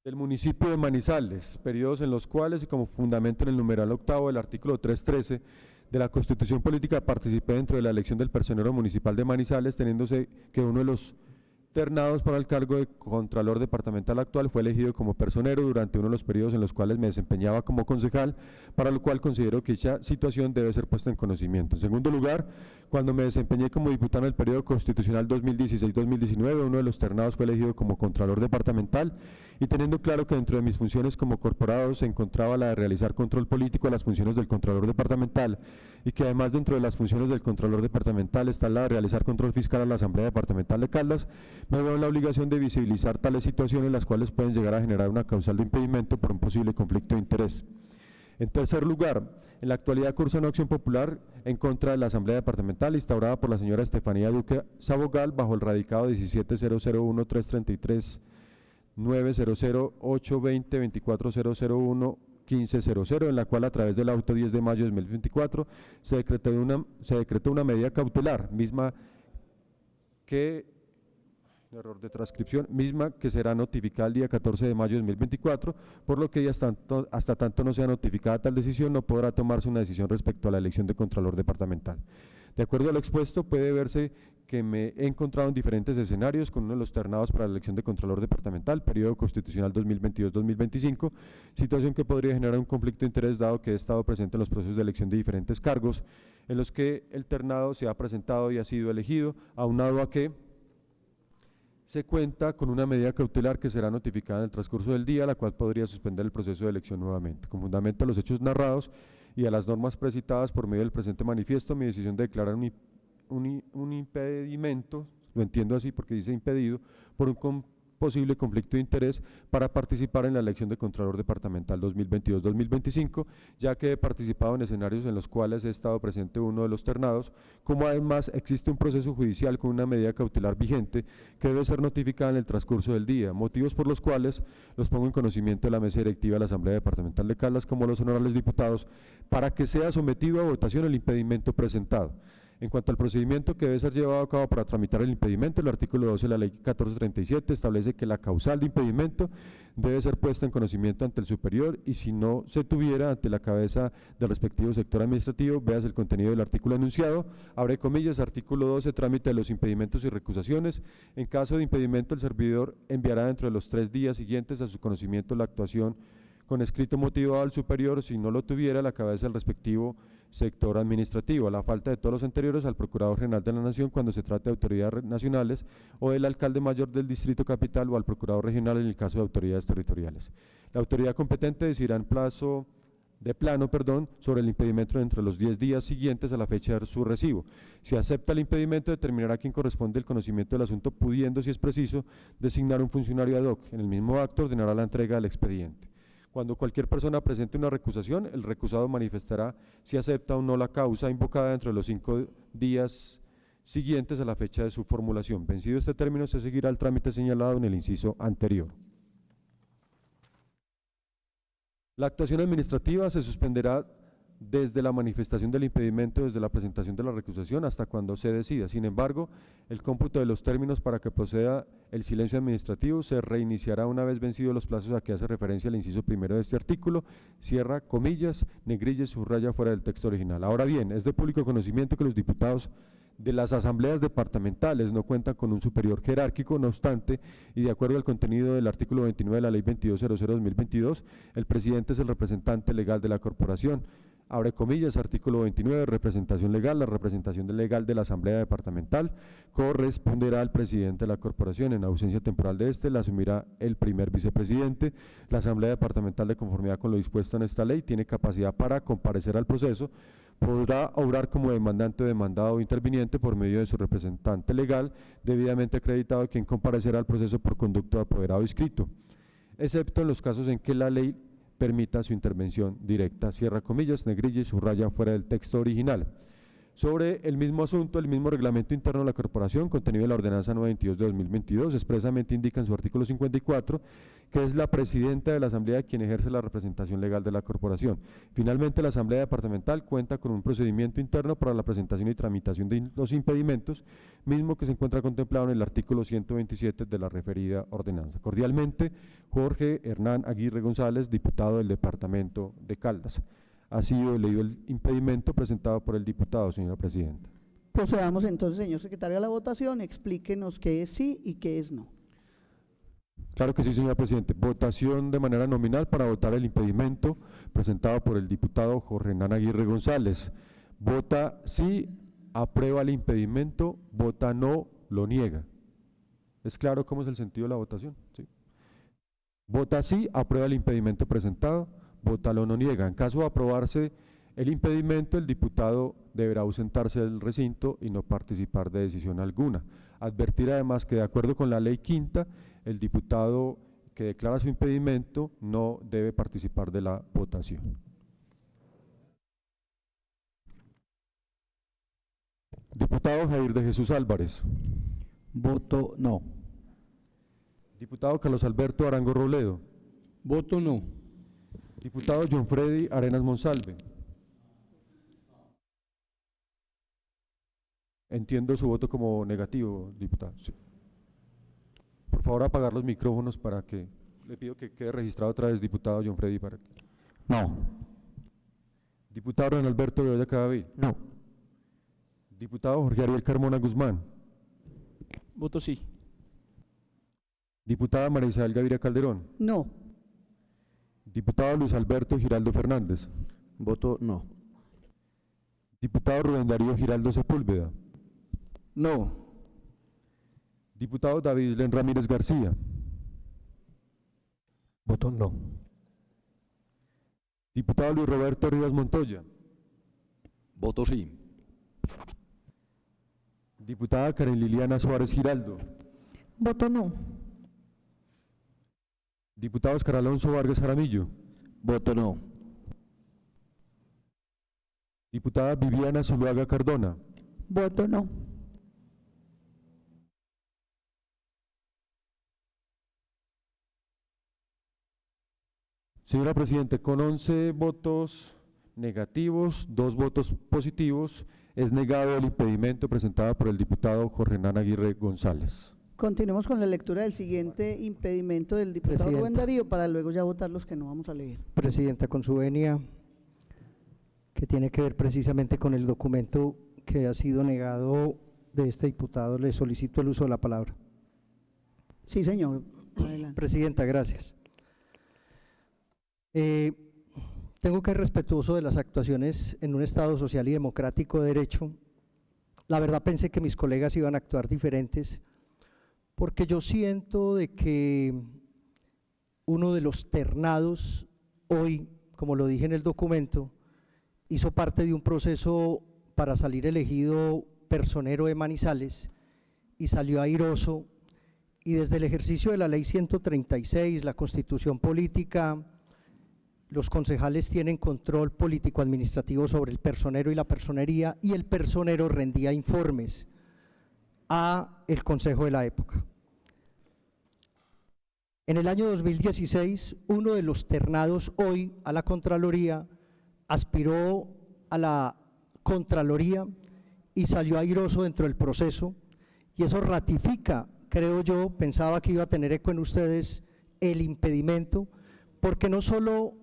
del municipio de Manizales, periodos en los cuales, y como fundamento en el numeral octavo del artículo 313 de la Constitución Política, participé dentro de la elección del personero municipal de Manizales, teniéndose que uno de los ternados para el cargo de Contralor Departamental actual fue elegido como personero durante uno de los periodos en los cuales me desempeñaba como concejal, para lo cual considero que dicha situación debe ser puesta en conocimiento. En segundo lugar, cuando me desempeñé como diputado en el periodo constitucional 2016-2019, uno de los ternados fue elegido como Contralor Departamental, y teniendo claro que dentro de mis funciones como corporado se encontraba la de realizar control político a las funciones del Contralor Departamental, y que además dentro de las funciones del Contralor Departamental está la de realizar control fiscal a la Asamblea Departamental de Caldas, me veo en la obligación de visibilizar tales situaciones las cuales pueden llegar a generar una causal de impedimento por un posible conflicto de interés. En tercer lugar, en la actualidad cursa una acción popular en contra de la Asamblea Departamental instaurada por la señora Estefanía Duque Sabogal bajo el radicado 17-001-333-900-820-24-001-1500, en la cual a través del auto 10 de mayo de 2024 se decretó una medida cautelar, misma que será notificada el día 14 de mayo de 2024, por lo que hasta tanto no sea notificada tal decisión, no podrá tomarse una decisión respecto a la elección de Contralor Departamental. De acuerdo a lo expuesto, puede verse que me he encontrado en diferentes escenarios con uno de los ternados para la elección de Contralor Departamental, periodo constitucional 2022-2025, situación que podría generar un conflicto de interés dado que he estado presente en los procesos de elección de diferentes cargos, en los que el ternado se ha presentado y ha sido elegido, aunado a que se cuenta con una medida cautelar que será notificada en el transcurso del día, la cual podría suspender el proceso de elección nuevamente. Con fundamento a los hechos narrados y a las normas precitadas por medio del presente manifiesto, mi decisión de declarar un impedimento, lo entiendo así porque dice impedido, por un posible conflicto de interés para participar en la elección de Contralor Departamental 2022-2025, ya que he participado en escenarios en los cuales he estado presente uno de los ternados, como además existe un proceso judicial con una medida cautelar vigente que debe ser notificada en el transcurso del día, motivos por los cuales los pongo en conocimiento de la mesa directiva de la Asamblea Departamental de Caldas como los honorables diputados para que sea sometido a votación el impedimento presentado. En cuanto al procedimiento que debe ser llevado a cabo para tramitar el impedimento, el artículo 12 de la Ley 1437 establece que la causal de impedimento debe ser puesta en conocimiento ante el superior y si no se tuviera ante la cabeza del respectivo sector administrativo, veas el contenido del artículo enunciado, abre comillas, artículo 12, trámite de los impedimentos y recusaciones. En caso de impedimento, el servidor enviará dentro de los 3 días siguientes a su conocimiento la actuación con escrito motivado al superior, si no lo tuviera, la cabeza del respectivo sector administrativo, a la falta de todos los anteriores, al Procurador General de la Nación cuando se trate de autoridades nacionales o del alcalde mayor del Distrito Capital o al Procurador Regional en el caso de autoridades territoriales. La autoridad competente decidirá en plano sobre el impedimento entre los 10 días siguientes a la fecha de su recibo. Si acepta el impedimento, determinará quién corresponde el conocimiento del asunto, pudiendo, si es preciso, designar un funcionario ad hoc. En el mismo acto ordenará la entrega del expediente. Cuando cualquier persona presente una recusación, el recusado manifestará si acepta o no la causa invocada dentro de los 5 días siguientes a la fecha de su formulación. Vencido este término, se seguirá el trámite señalado en el inciso anterior. La actuación administrativa se suspenderá desde la manifestación del impedimento, desde la presentación de la recusación hasta cuando se decida. Sin embargo, el cómputo de los términos para que proceda el silencio administrativo se reiniciará una vez vencidos los plazos a que hace referencia el inciso primero de este artículo, cierra comillas, negrilla y subraya fuera del texto original. Ahora bien, es de público conocimiento que los diputados de las asambleas departamentales no cuentan con un superior jerárquico, no obstante, y de acuerdo al contenido del artículo 29 de la Ley 2200/2022, el presidente es el representante legal de la corporación. Abre comillas, artículo 29, representación legal. La representación legal de la Asamblea Departamental corresponderá al presidente de la corporación. En ausencia temporal de este, la asumirá el primer vicepresidente. La Asamblea Departamental, de conformidad con lo dispuesto en esta ley, tiene capacidad para comparecer al proceso. Podrá obrar como demandante, demandado o interviniente por medio de su representante legal, debidamente acreditado, quien comparecerá al proceso por conducto de apoderado inscrito, excepto en los casos en que la ley permita su intervención directa, cierra comillas, negrilla y subraya fuera del texto original. Sobre el mismo asunto, el mismo reglamento interno de la corporación, contenido en la ordenanza 922 de 2022, expresamente indica en su artículo 54 que es la presidenta de la asamblea quien ejerce la representación legal de la corporación. Finalmente, la asamblea departamental cuenta con un procedimiento interno para la presentación y tramitación de los impedimentos, mismo que se encuentra contemplado en el artículo 127 de la referida ordenanza. Cordialmente, Jorge Hernán Aguirre González, diputado del departamento de Caldas. Ha sido leído el impedimento presentado por el diputado, señora presidenta. Procedamos entonces, señor secretario, a la votación. Explíquenos qué es sí y qué es no. Claro que sí, señora presidenta. Votación de manera nominal para votar el impedimento presentado por el diputado Jorge Hernán Aguirre González. Vota sí, aprueba el impedimento, vota no, lo niega. ¿Es claro cómo es el sentido de la votación? ¿Sí? Vota sí, aprueba el impedimento presentado, vota no, niega. En caso de aprobarse el impedimento, el diputado deberá ausentarse del recinto y no participar de decisión alguna. Advertir además que de acuerdo con la ley quinta, el diputado que declara su impedimento no debe participar de la votación. Diputado Jair de Jesús Álvarez. Voto no. Diputado Carlos Alberto Arango Robledo. Voto no. Diputado John Freddy Arenas Monsalve. Entiendo su voto como negativo, diputado. Sí. Por favor, apagar los micrófonos para que, le pido que quede registrado otra vez, diputado John Freddy. Para que. No. Diputado Don Alberto Bedoya Cadavid. No. Diputado Jorge Ariel Carmona Guzmán. Voto sí. Diputada María Isabel Gaviria Calderón. No. Diputado Luis Alberto Giraldo Fernández. Voto no. Diputado Rubén Darío Giraldo Sepúlveda. No. Diputado David Islen Ramírez García. Voto no. Diputado Luis Roberto Rivas Montoya. Voto sí. Diputada Karen Liliana Suárez Giraldo. Voto no. Diputado Oscar Alonso Vargas Jaramillo. Voto no. Diputada Viviana Zuluaga Cardona. Voto no. Señora Presidente, con 11 votos negativos, 2 votos positivos, es negado el impedimento presentado por el diputado Jorge Hernán Aguirre González. Continuemos con la lectura del siguiente impedimento del diputado Presidenta. Rubén Darío para luego ya votar los que no vamos a leer. Presidenta, con su venia, que tiene que ver precisamente con el documento que ha sido negado de este diputado, le solicito el uso de la palabra. Sí, señor. Adelante. Presidenta, gracias. Tengo que ser respetuoso de las actuaciones en un Estado social y democrático de derecho. La verdad pensé que mis colegas iban a actuar diferentes, porque yo siento de que uno de los ternados hoy, como lo dije en el documento, hizo parte de un proceso para salir elegido personero de Manizales y salió airoso, y desde el ejercicio de la ley 136, la Constitución Política, los concejales tienen control político-administrativo sobre el personero y la personería, y el personero rendía informes a el Consejo de la época. En el año 2016, uno de los ternados hoy a la Contraloría aspiró a la Contraloría y salió airoso dentro del proceso, y eso ratifica, creo yo, pensaba que iba a tener eco en ustedes, el impedimento, porque no solo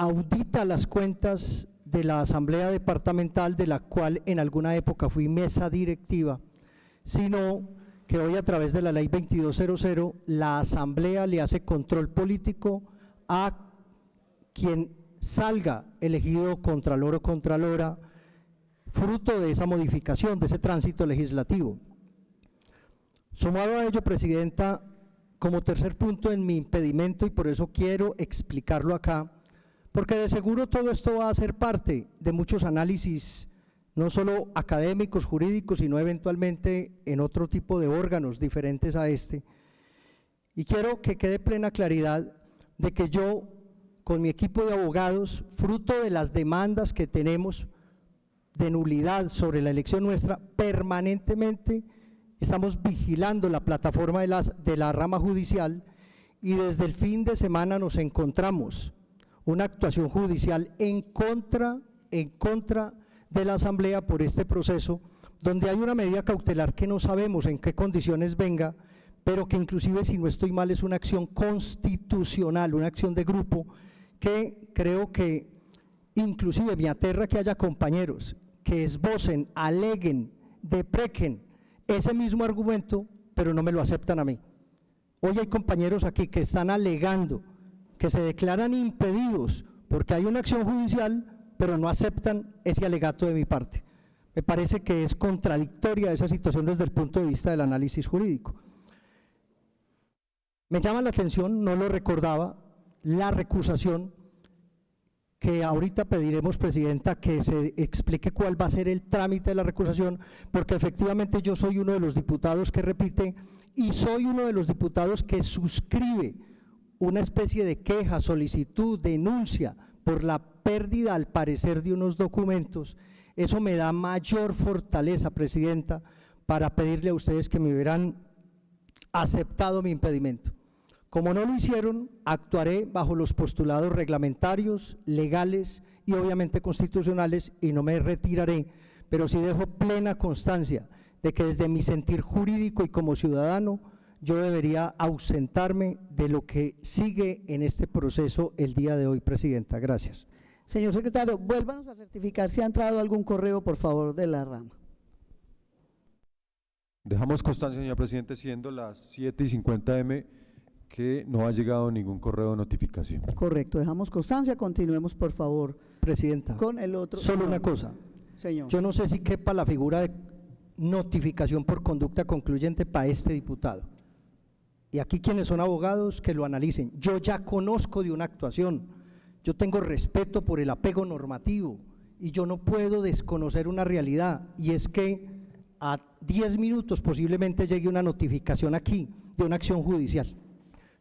audita las cuentas de la Asamblea Departamental, de la cual en alguna época fui mesa directiva, sino que hoy a través de la ley 2200 la Asamblea le hace control político a quien salga elegido contralor o contralora, fruto de esa modificación, de ese tránsito legislativo. Sumado a ello, Presidenta, como tercer punto en mi impedimento, y por eso quiero explicarlo acá, porque de seguro todo esto va a ser parte de muchos análisis, no solo académicos, jurídicos, sino eventualmente en otro tipo de órganos diferentes a este. Y quiero que quede plena claridad de que yo, con mi equipo de abogados, fruto de las demandas que tenemos de nulidad sobre la elección nuestra, permanentemente estamos vigilando la plataforma de la rama judicial y desde el fin de semana nos encontramos una actuación judicial en contra de la Asamblea por este proceso, donde hay una medida cautelar que no sabemos en qué condiciones venga, pero que inclusive, si no estoy mal, es una acción constitucional, una acción de grupo, que creo que inclusive me aterra que haya compañeros que esbocen, aleguen, deprequen ese mismo argumento, pero no me lo aceptan a mí. Hoy hay compañeros aquí que están alegando, que se declaran impedidos porque hay una acción judicial, pero no aceptan ese alegato de mi parte. Me parece que es contradictoria esa situación desde el punto de vista del análisis jurídico. Me llama la atención, no lo recordaba, la recusación que ahorita pediremos, Presidenta, que se explique cuál va a ser el trámite de la recusación, porque efectivamente yo soy uno de los diputados que repite y soy uno de los diputados que suscribe una especie de queja, solicitud, denuncia por la pérdida al parecer de unos documentos. Eso me da mayor fortaleza, Presidenta, para pedirle a ustedes que me hubieran aceptado mi impedimento. Como no lo hicieron, actuaré bajo los postulados reglamentarios, legales y obviamente constitucionales y no me retiraré, pero sí dejo plena constancia de que desde mi sentir jurídico y como ciudadano yo debería ausentarme de lo que sigue en este proceso el día de hoy, Presidenta. Gracias. Señor secretario, vuélvanos a certificar si ha entrado algún correo, por favor, de la rama. Dejamos constancia, señor presidente, siendo las 7:50 que no ha llegado ningún correo de notificación. Correcto, dejamos constancia, continuemos por favor. Presidenta, con el otro. solo una cosa, señor. Yo no sé si quepa la figura de notificación por conducta concluyente para este diputado. Y aquí quienes son abogados que lo analicen. Yo ya conozco de una actuación, yo tengo respeto por el apego normativo y yo no puedo desconocer una realidad, y es que a 10 minutos posiblemente llegue una notificación aquí de una acción judicial.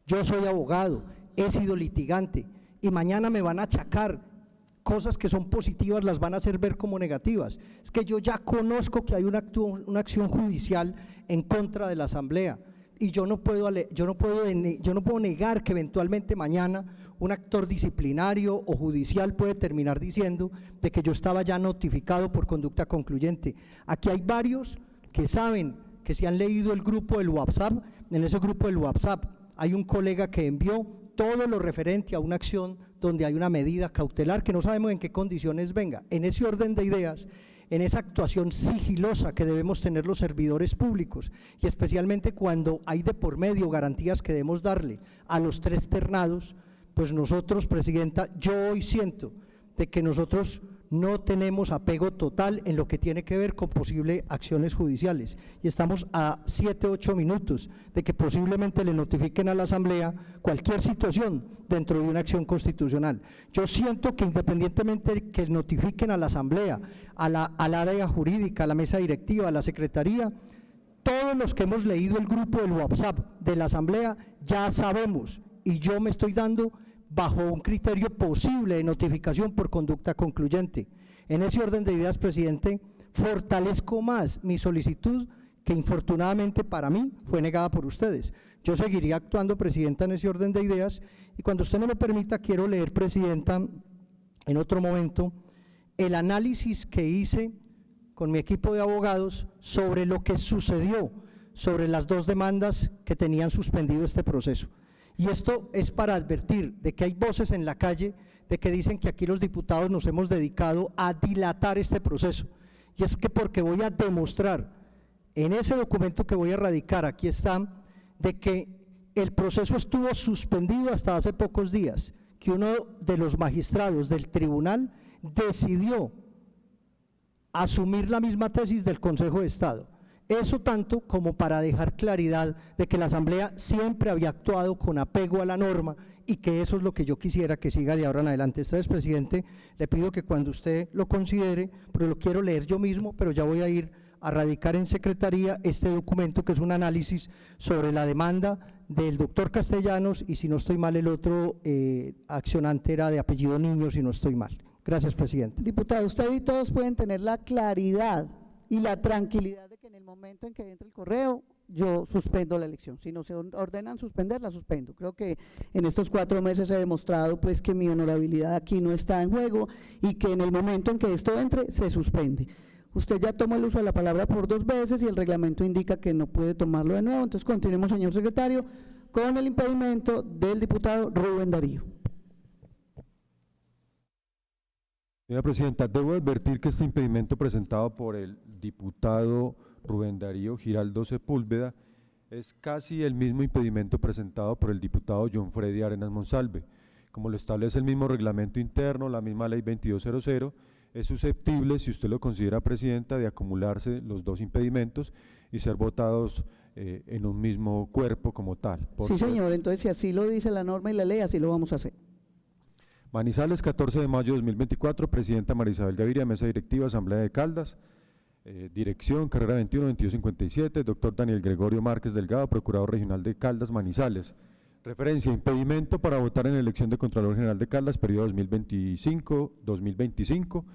Yo soy abogado, he sido litigante y mañana me van a achacar cosas que son positivas, las van a hacer ver como negativas. Es que yo ya conozco que hay una acción judicial en contra de la Asamblea y yo no puedo negar que eventualmente mañana un actor disciplinario o judicial puede terminar diciendo de que yo estaba ya notificado por conducta concluyente. Aquí hay varios que saben que si han leído el grupo del WhatsApp, en ese grupo del WhatsApp hay un colega que envió todo lo referente a una acción donde hay una medida cautelar que no sabemos en qué condiciones venga. En ese orden de ideas, en esa actuación sigilosa que debemos tener los servidores públicos y especialmente cuando hay de por medio garantías que debemos darle a los 3 ternados, pues nosotros, Presidenta, yo hoy siento de que nosotros no tenemos apego total en lo que tiene que ver con posibles acciones judiciales y estamos a 7-8 minutos de que posiblemente le notifiquen a la Asamblea cualquier situación dentro de una acción constitucional. Yo siento que independientemente de que notifiquen a la Asamblea, al área jurídica, a la mesa directiva, a la Secretaría, todos los que hemos leído el grupo del WhatsApp de la Asamblea ya sabemos, y yo me estoy dando bajo un criterio posible de notificación por conducta concluyente. En ese orden de ideas, Presidente, fortalezco más mi solicitud que infortunadamente para mí fue negada por ustedes. Yo seguiría actuando, Presidenta, en ese orden de ideas y cuando usted me lo permita quiero leer, Presidenta, en otro momento, el análisis que hice con mi equipo de abogados sobre lo que sucedió, sobre las 2 demandas que tenían suspendido este proceso. Y esto es para advertir de que hay voces en la calle de que dicen que aquí los diputados nos hemos dedicado a dilatar este proceso. Y es que porque voy a demostrar en ese documento que voy a radicar, aquí está, de que el proceso estuvo suspendido hasta hace pocos días, que uno de los magistrados del tribunal decidió asumir la misma tesis del Consejo de Estado. Eso tanto como para dejar claridad de que la Asamblea siempre había actuado con apego a la norma y que eso es lo que yo quisiera que siga de ahora en adelante. Entonces, Presidente, le pido que cuando usted lo considere, pero lo quiero leer yo mismo, pero ya voy a ir a radicar en Secretaría este documento que es un análisis sobre la demanda del doctor Castellanos y si no estoy mal el otro accionante era de apellido Niño, si no estoy mal. Gracias, presidente. Diputado, usted y todos pueden tener la claridad y la tranquilidad de que en el momento en que entre el correo, yo suspendo la elección. Si no se ordenan suspender, la suspendo. Creo que en estos 4 meses he demostrado pues que mi honorabilidad aquí no está en juego y que en el momento en que esto entre, se suspende. Usted ya tomó el uso de la palabra por 2 veces y el reglamento indica que no puede tomarlo de nuevo. Entonces continuemos, señor secretario, con el impedimento del diputado Rubén Darío. Señora Presidenta, debo advertir que este impedimento presentado por el diputado Rubén Darío Giraldo Sepúlveda es casi el mismo impedimento presentado por el diputado John Freddy Arenas Monsalve. Como lo establece el mismo reglamento interno, la misma ley 2200, es susceptible, si usted lo considera, Presidenta, de acumularse los 2 impedimentos y ser votados en un mismo cuerpo como tal. Sí, señor, entonces si así lo dice la norma y la ley, así lo vamos a hacer. Manizales, 14 de mayo de 2024, Presidenta Marisabel Gaviria, Mesa Directiva, Asamblea de Caldas, Dirección, Carrera 21-2257, Doctor Daniel Gregorio Márquez Delgado, Procurador Regional de Caldas, Manizales. Referencia, impedimento para votar en elección de Contralor General de Caldas, periodo 2025,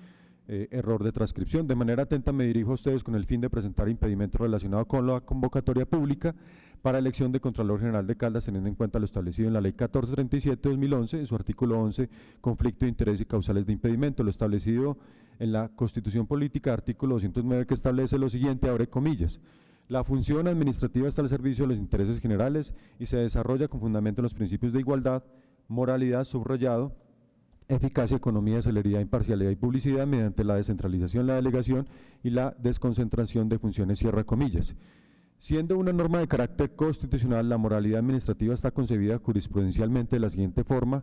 error de transcripción. De manera atenta me dirijo a ustedes con el fin de presentar impedimento relacionado con la convocatoria pública para elección de Contralor General de Caldas, teniendo en cuenta lo establecido en la Ley 1437-2011, en su artículo 11, conflicto de interés y causales de impedimento, lo establecido en la Constitución Política, artículo 209, que establece lo siguiente, abre comillas: la función administrativa está al servicio de los intereses generales y se desarrolla con fundamento en los principios de igualdad, moralidad, subrayado, eficacia, economía, celeridad, imparcialidad y publicidad mediante la descentralización, la delegación y la desconcentración de funciones, cierra comillas. Siendo una norma de carácter constitucional, la moralidad administrativa está concebida jurisprudencialmente de la siguiente forma: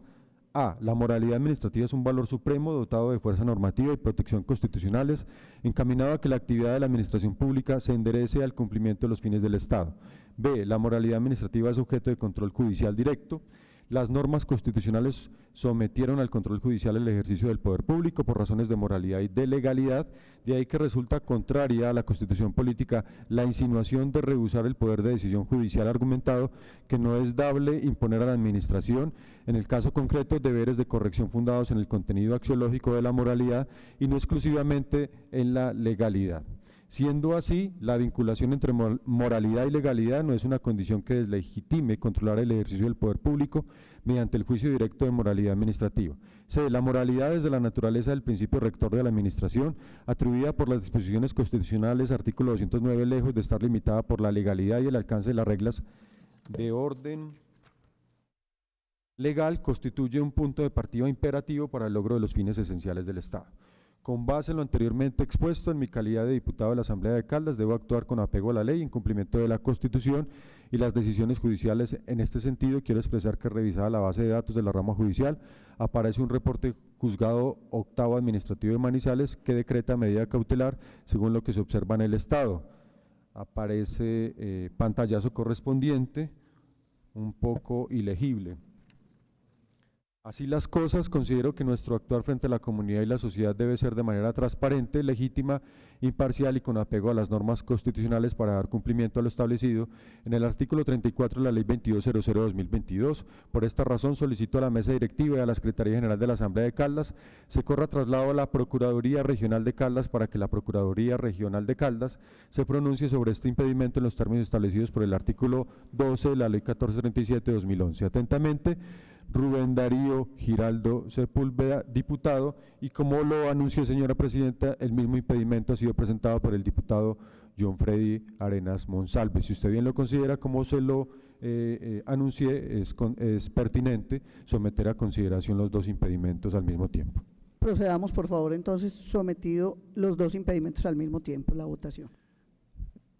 A. La moralidad administrativa es un valor supremo dotado de fuerza normativa y protección constitucionales, encaminado a que la actividad de la administración pública se enderece al cumplimiento de los fines del Estado. B. La moralidad administrativa es objeto de control judicial directo. Las normas constitucionales sometieron al control judicial el ejercicio del poder público por razones de moralidad y de legalidad, de ahí que resulta contraria a la Constitución Política la insinuación de rehusar el poder de decisión judicial argumentado que no es dable imponer a la administración, en el caso concreto, deberes de corrección fundados en el contenido axiológico de la moralidad y no exclusivamente en la legalidad. Siendo así, la vinculación entre moralidad y legalidad no es una condición que deslegitime controlar el ejercicio del poder público mediante el juicio directo de moralidad administrativa. C. La moralidad es de la naturaleza del principio rector de la administración, atribuida por las disposiciones constitucionales, artículo 209, lejos de estar limitada por la legalidad y el alcance de las reglas de orden legal, constituye un punto de partida imperativo para el logro de los fines esenciales del Estado. Con base en lo anteriormente expuesto, en mi calidad de diputado de la Asamblea de Caldas, debo actuar con apego a la ley, en cumplimiento de la Constitución y las decisiones judiciales. En este sentido, quiero expresar que revisada la base de datos de la rama judicial, aparece un reporte juzgado octavo administrativo de Manizales que decreta medida cautelar según lo que se observa en el Estado. Aparece pantallazo correspondiente, un poco ilegible. Así las cosas, considero que nuestro actuar frente a la comunidad y la sociedad debe ser de manera transparente, legítima, imparcial y con apego a las normas constitucionales para dar cumplimiento a lo establecido en el artículo 34 de la Ley 2200/2022. Por esta razón solicito a la Mesa Directiva y a la Secretaría General de la Asamblea de Caldas se corra traslado a la Procuraduría Regional de Caldas para que la Procuraduría Regional de Caldas se pronuncie sobre este impedimento en los términos establecidos por el artículo 12 de la Ley 1437/2011. Atentamente, Rubén Darío Giraldo Sepúlveda, diputado, y como lo anunció, señora Presidenta, el mismo impedimento ha sido presentado por el diputado John Freddy Arenas Monsalve. Si usted bien lo considera, como se lo anuncié, es pertinente someter a consideración los 2 impedimentos al mismo tiempo. Procedamos, por favor, entonces, sometido los 2 impedimentos al mismo tiempo, la votación.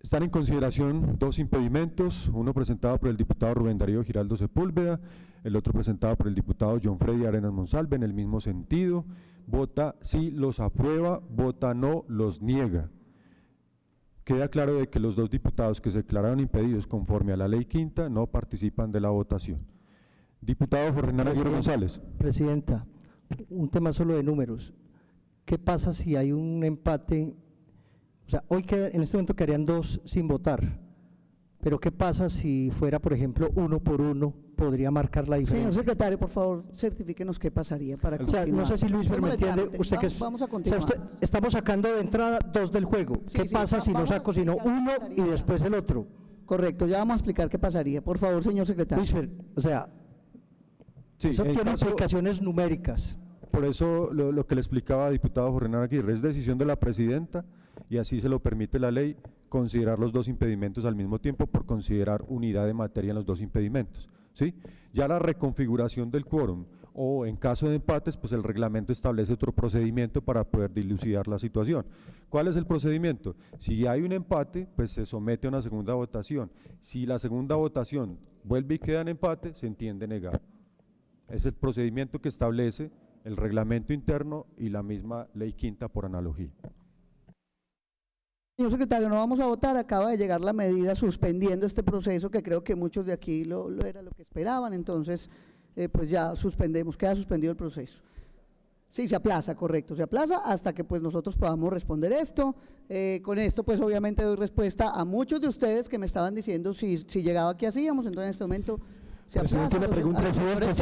Están en consideración 2 impedimentos, uno presentado por el diputado Rubén Darío Giraldo Sepúlveda, el otro presentado por el diputado John Freddy Arenas Monsalve, en el mismo sentido. Vota sí, los aprueba; vota no, los niega. Queda claro de que los 2 diputados que se declararon impedidos conforme a la Ley Quinta no participan de la votación. Diputado Jorge Hernán Aguirre González. Presidenta, un tema solo de números. ¿Qué pasa si hay un empate? O sea, hoy en este momento quedarían 2 sin votar, pero ¿qué pasa si fuera, por ejemplo, 1 por 1 podría marcar la diferencia. Señor secretario, por favor, certifíquenos qué pasaría para O sea, no sé si Luis me entiende, usted que vamos a o sea, continuar. estamos sacando de entrada 2 del juego. ¿Qué pasa si no saco sino uno y después el otro? Correcto, ya vamos a explicar qué pasaría. Por favor, señor secretario. Luis, o sea, Sí, eso en tiene caso- implicaciones numéricas. Por eso lo que le explicaba diputado Jorge Hernán Aguirre, es decisión de la presidenta y así se lo permite la ley considerar los dos impedimentos al mismo tiempo por considerar unidad de materia en los dos impedimentos, ¿sí? Ya la reconfiguración del quórum o en caso de empates, pues el reglamento establece otro procedimiento para poder dilucidar la situación. ¿Cuál es el procedimiento? Si hay un empate, pues se somete a una segunda votación. Si la segunda votación vuelve y queda en empate, se entiende negado. Es el procedimiento que establece el reglamento interno y la misma ley quinta por analogía. Señor secretario, no vamos a votar, acaba de llegar la medida suspendiendo este proceso que creo que muchos de aquí lo era lo que esperaban, entonces pues ya suspendemos, queda suspendido el proceso. Sí, se aplaza, correcto, se aplaza hasta que pues nosotros podamos responder esto. Con esto pues obviamente doy respuesta a muchos de ustedes que me estaban diciendo si llegaba aquí hacíamos, entonces en este momento se Presidente, aplaza. una pregunta, presidente,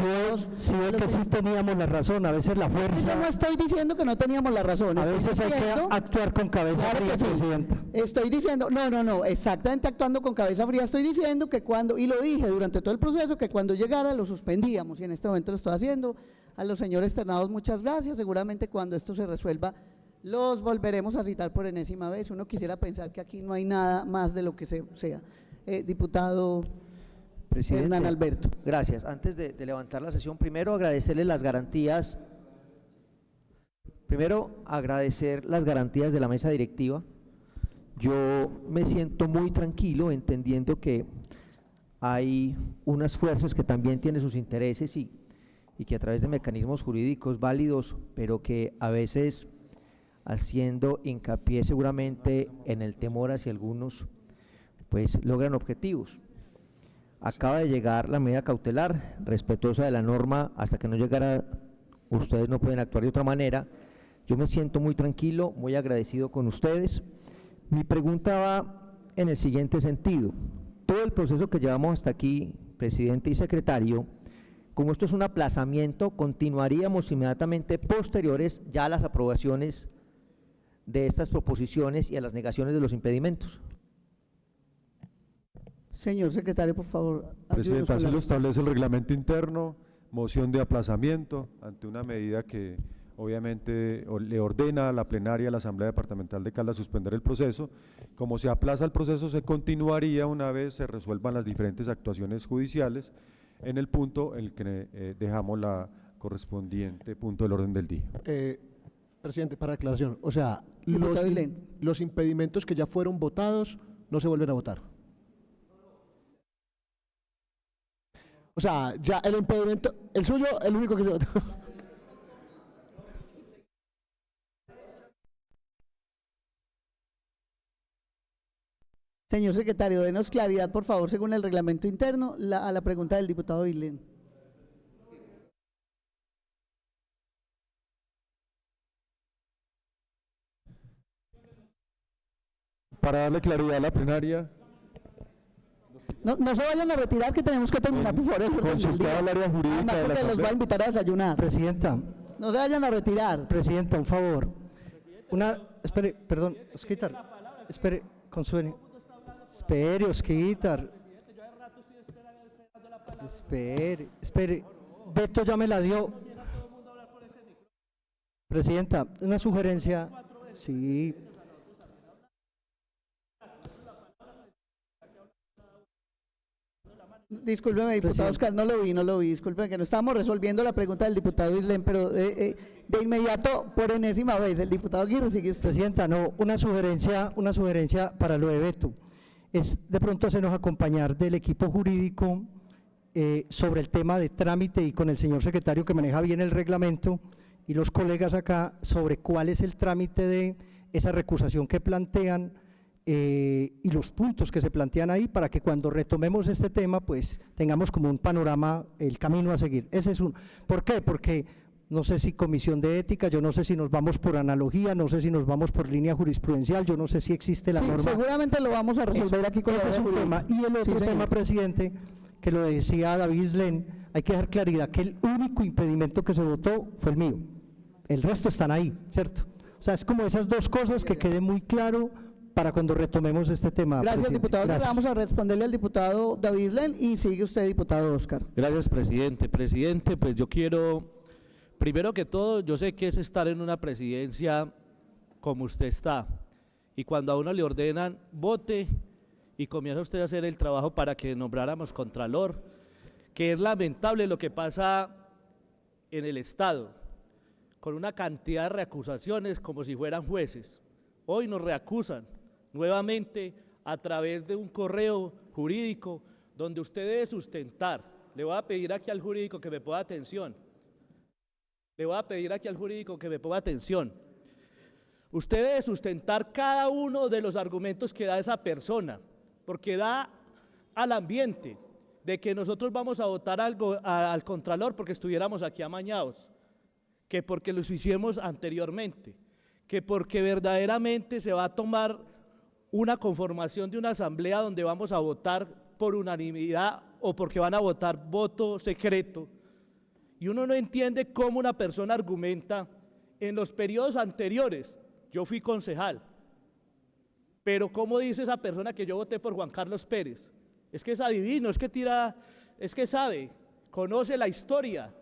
si ve que sí teníamos la razón, a veces la Yo fuerza, no estoy diciendo que no teníamos la razón. a estoy veces hay que diciendo- actuar con cabeza Claro fría, que sí. presidenta. Estoy diciendo, no, exactamente actuando con cabeza fría, estoy diciendo que cuando, y lo dije durante todo el proceso, que cuando llegara lo suspendíamos, y en este momento lo estoy haciendo. A los señores ternados, muchas gracias, seguramente cuando esto se resuelva, los volveremos a citar por enésima vez. Uno quisiera pensar que aquí no hay nada más de lo que sea. Diputado Hernán Alberto. Gracias. Antes de levantar la sesión, primero agradecerle las garantías. Primero, agradecer las garantías de la mesa directiva. Yo me siento muy tranquilo entendiendo que hay unas fuerzas que también tienen sus intereses y que a través de mecanismos jurídicos válidos, pero que a veces haciendo hincapié seguramente en el temor hacia algunos, pues logran objetivos. Acaba de llegar la medida cautelar, respetuosa de la norma, hasta que no llegara, ustedes no pueden actuar de otra manera. Yo me siento muy tranquilo, muy agradecido con ustedes. Mi pregunta va en el siguiente sentido. Todo el proceso que llevamos hasta aquí, presidente y secretario, como esto es un aplazamiento, continuaríamos inmediatamente posteriores ya a las aprobaciones de estas proposiciones y a las negaciones de los impedimentos. Señor secretario, por favor. ayúdenos Presidenta, con así la lo respuesta. establece el reglamento interno, moción de aplazamiento ante una medida que obviamente le ordena a la plenaria, a la Asamblea Departamental de Caldas suspender el proceso. Como se aplaza el proceso, se continuaría una vez se resuelvan las diferentes actuaciones judiciales en el punto en el que dejamos la correspondiente punto del orden del día. Presidente, para aclaración, o sea, Diputado Vilén. los impedimentos que ya fueron votados no se vuelven a votar. O sea, ya el impedimento, el suyo, el único que se votó. Señor secretario, denos claridad, por favor, según el reglamento interno, a la pregunta del diputado Vilén. Para darle claridad a la plenaria, No se vayan a retirar, que tenemos que terminar por favor el orden del consultada día. al área jurídica Además, de la porque los Asamblea. va a invitar a desayunar. Presidenta, No se vayan a retirar. Presidenta, un favor. Espere, perdón, Osquitar. Espere, Consuelo. Espere, Osquitar. Espere. Beto ya me la dio. Presidenta, una sugerencia. Sí. Discúlpeme, diputado Oscar, no lo vi, discúlpeme que no estamos resolviendo la pregunta del diputado Vilén, pero de inmediato, por enésima vez, el diputado Aguirre sigue usted. Presidenta, no, una sugerencia para lo de Beto. Es de pronto hacernos acompañar del equipo jurídico sobre el tema de trámite y con el señor secretario que maneja bien el reglamento y los colegas acá sobre cuál es el trámite de esa recusación que plantean y los puntos que se plantean ahí para que cuando retomemos este tema pues tengamos como un panorama, el camino a seguir. Ese es un. ¿Por qué? Porque no sé si comisión de ética, yo no sé si nos vamos por analogía, no sé si nos vamos por línea jurisprudencial, yo no sé si existe la Sí, norma. seguramente lo vamos a resolver aquí con ese la es un jurídica. tema. Y el otro Sí, señor. tema, presidente, que lo decía David Islen, hay que dejar claridad que el único impedimento que se votó fue el mío. El resto están ahí, ¿cierto? O sea, es como esas dos cosas que quede muy claro para cuando retomemos este tema. Gracias, presidente. diputado. Gracias. Vamos a responderle al diputado David Islen y sigue usted, diputado Oscar. Gracias, presidente. Presidente, pues yo quiero, primero que todo, yo sé que es estar en una presidencia como usted está, y cuando a uno le ordenan, vote, y comienza usted a hacer el trabajo para que nombráramos contralor, que es lamentable lo que pasa en el Estado, con una cantidad de reacusaciones como si fueran jueces. Hoy nos reacusan nuevamente a través de un correo jurídico donde usted debe sustentar. Le voy a pedir aquí al jurídico que me ponga atención. Usted debe sustentar cada uno de los argumentos que da esa persona, porque da al ambiente de que nosotros vamos a votar algo al contralor porque estuviéramos aquí amañados, que porque los hicimos anteriormente, que porque verdaderamente se va a tomar una conformación de una asamblea donde vamos a votar por unanimidad o porque van a votar voto secreto. Y uno no entiende cómo una persona argumenta en los periodos anteriores. Yo fui concejal, pero ¿cómo dice esa persona que yo voté por Juan Carlos Pérez? Es que es adivino, es que tira, es que sabe, conoce la historia.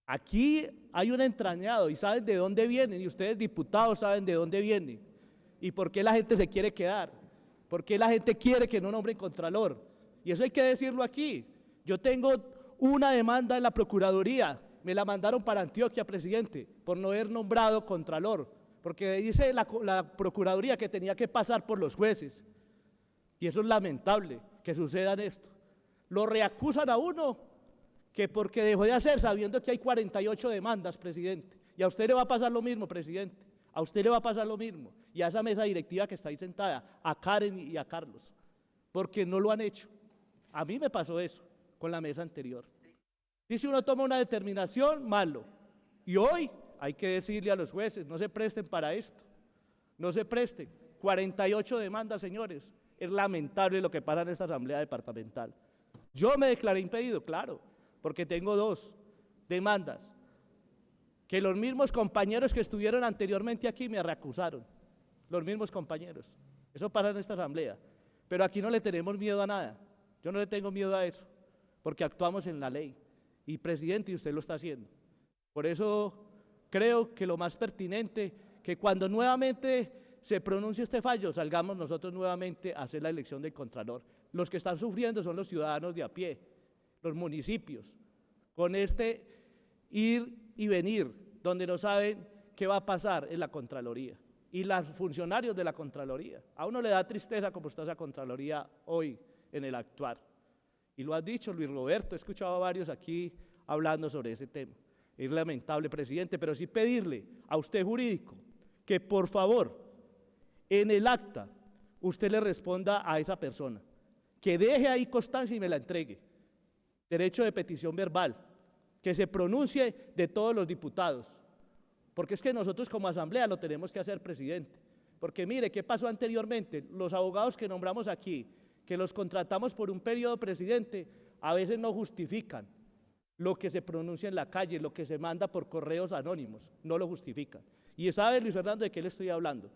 Aquí hay un entrañado y saben de dónde vienen, y ustedes diputados saben de dónde vienen, y por qué la gente se quiere quedar, por qué la gente quiere que no nombren contralor, y eso hay que decirlo aquí. Yo tengo una demanda en la Procuraduría, me la mandaron para Antioquia, presidente, por no haber nombrado contralor, porque dice la Procuraduría que tenía que pasar por los jueces, y eso es lamentable que suceda esto. Lo reacusan a uno, que porque dejó de hacer, sabiendo que hay 48 demandas, presidente, y a usted le va a pasar lo mismo, presidente, a usted le va a pasar lo mismo, y a esa mesa directiva que está ahí sentada, a Karen y a Carlos, porque no lo han hecho. A mí me pasó eso con la mesa anterior. Y si uno toma una determinación, malo. Y hoy hay que decirle a los jueces, no se presten para esto, no se presten. 48 demandas, señores. Es lamentable lo que pasa en esta asamblea departamental. Yo me declaré impedido, claro, porque tengo 2 demandas, que los mismos compañeros que estuvieron anteriormente aquí me reacusaron, los mismos compañeros. Eso pasa en esta asamblea. Pero aquí no le tenemos miedo a nada. Yo no le tengo miedo a eso, porque actuamos en la ley. Y presidente, y usted lo está haciendo. Por eso creo que lo más pertinente, que cuando nuevamente se pronuncie este fallo, salgamos nosotros nuevamente a hacer la elección del contralor. Los que están sufriendo son los ciudadanos de a pie, los municipios, con este ir y venir, donde no saben qué va a pasar en la Contraloría. Y los funcionarios de la Contraloría. A uno le da tristeza como está esa Contraloría hoy en el actuar. Y lo has dicho, Luis Roberto, he escuchado a varios aquí hablando sobre ese tema. Es lamentable, presidente, pero sí pedirle a usted jurídico que por favor, en el acta, usted le responda a esa persona, que deje ahí constancia y me la entregue. Derecho de petición verbal, que se pronuncie de todos los diputados, porque es que nosotros como asamblea lo tenemos que hacer, presidente. Porque mire, ¿qué pasó anteriormente? Los abogados que nombramos aquí, que los contratamos por un periodo, presidente, a veces no justifican lo que se pronuncia en la calle, lo que se manda por correos anónimos, no lo justifican. Y sabe, Luis Fernando, de qué le estoy hablando.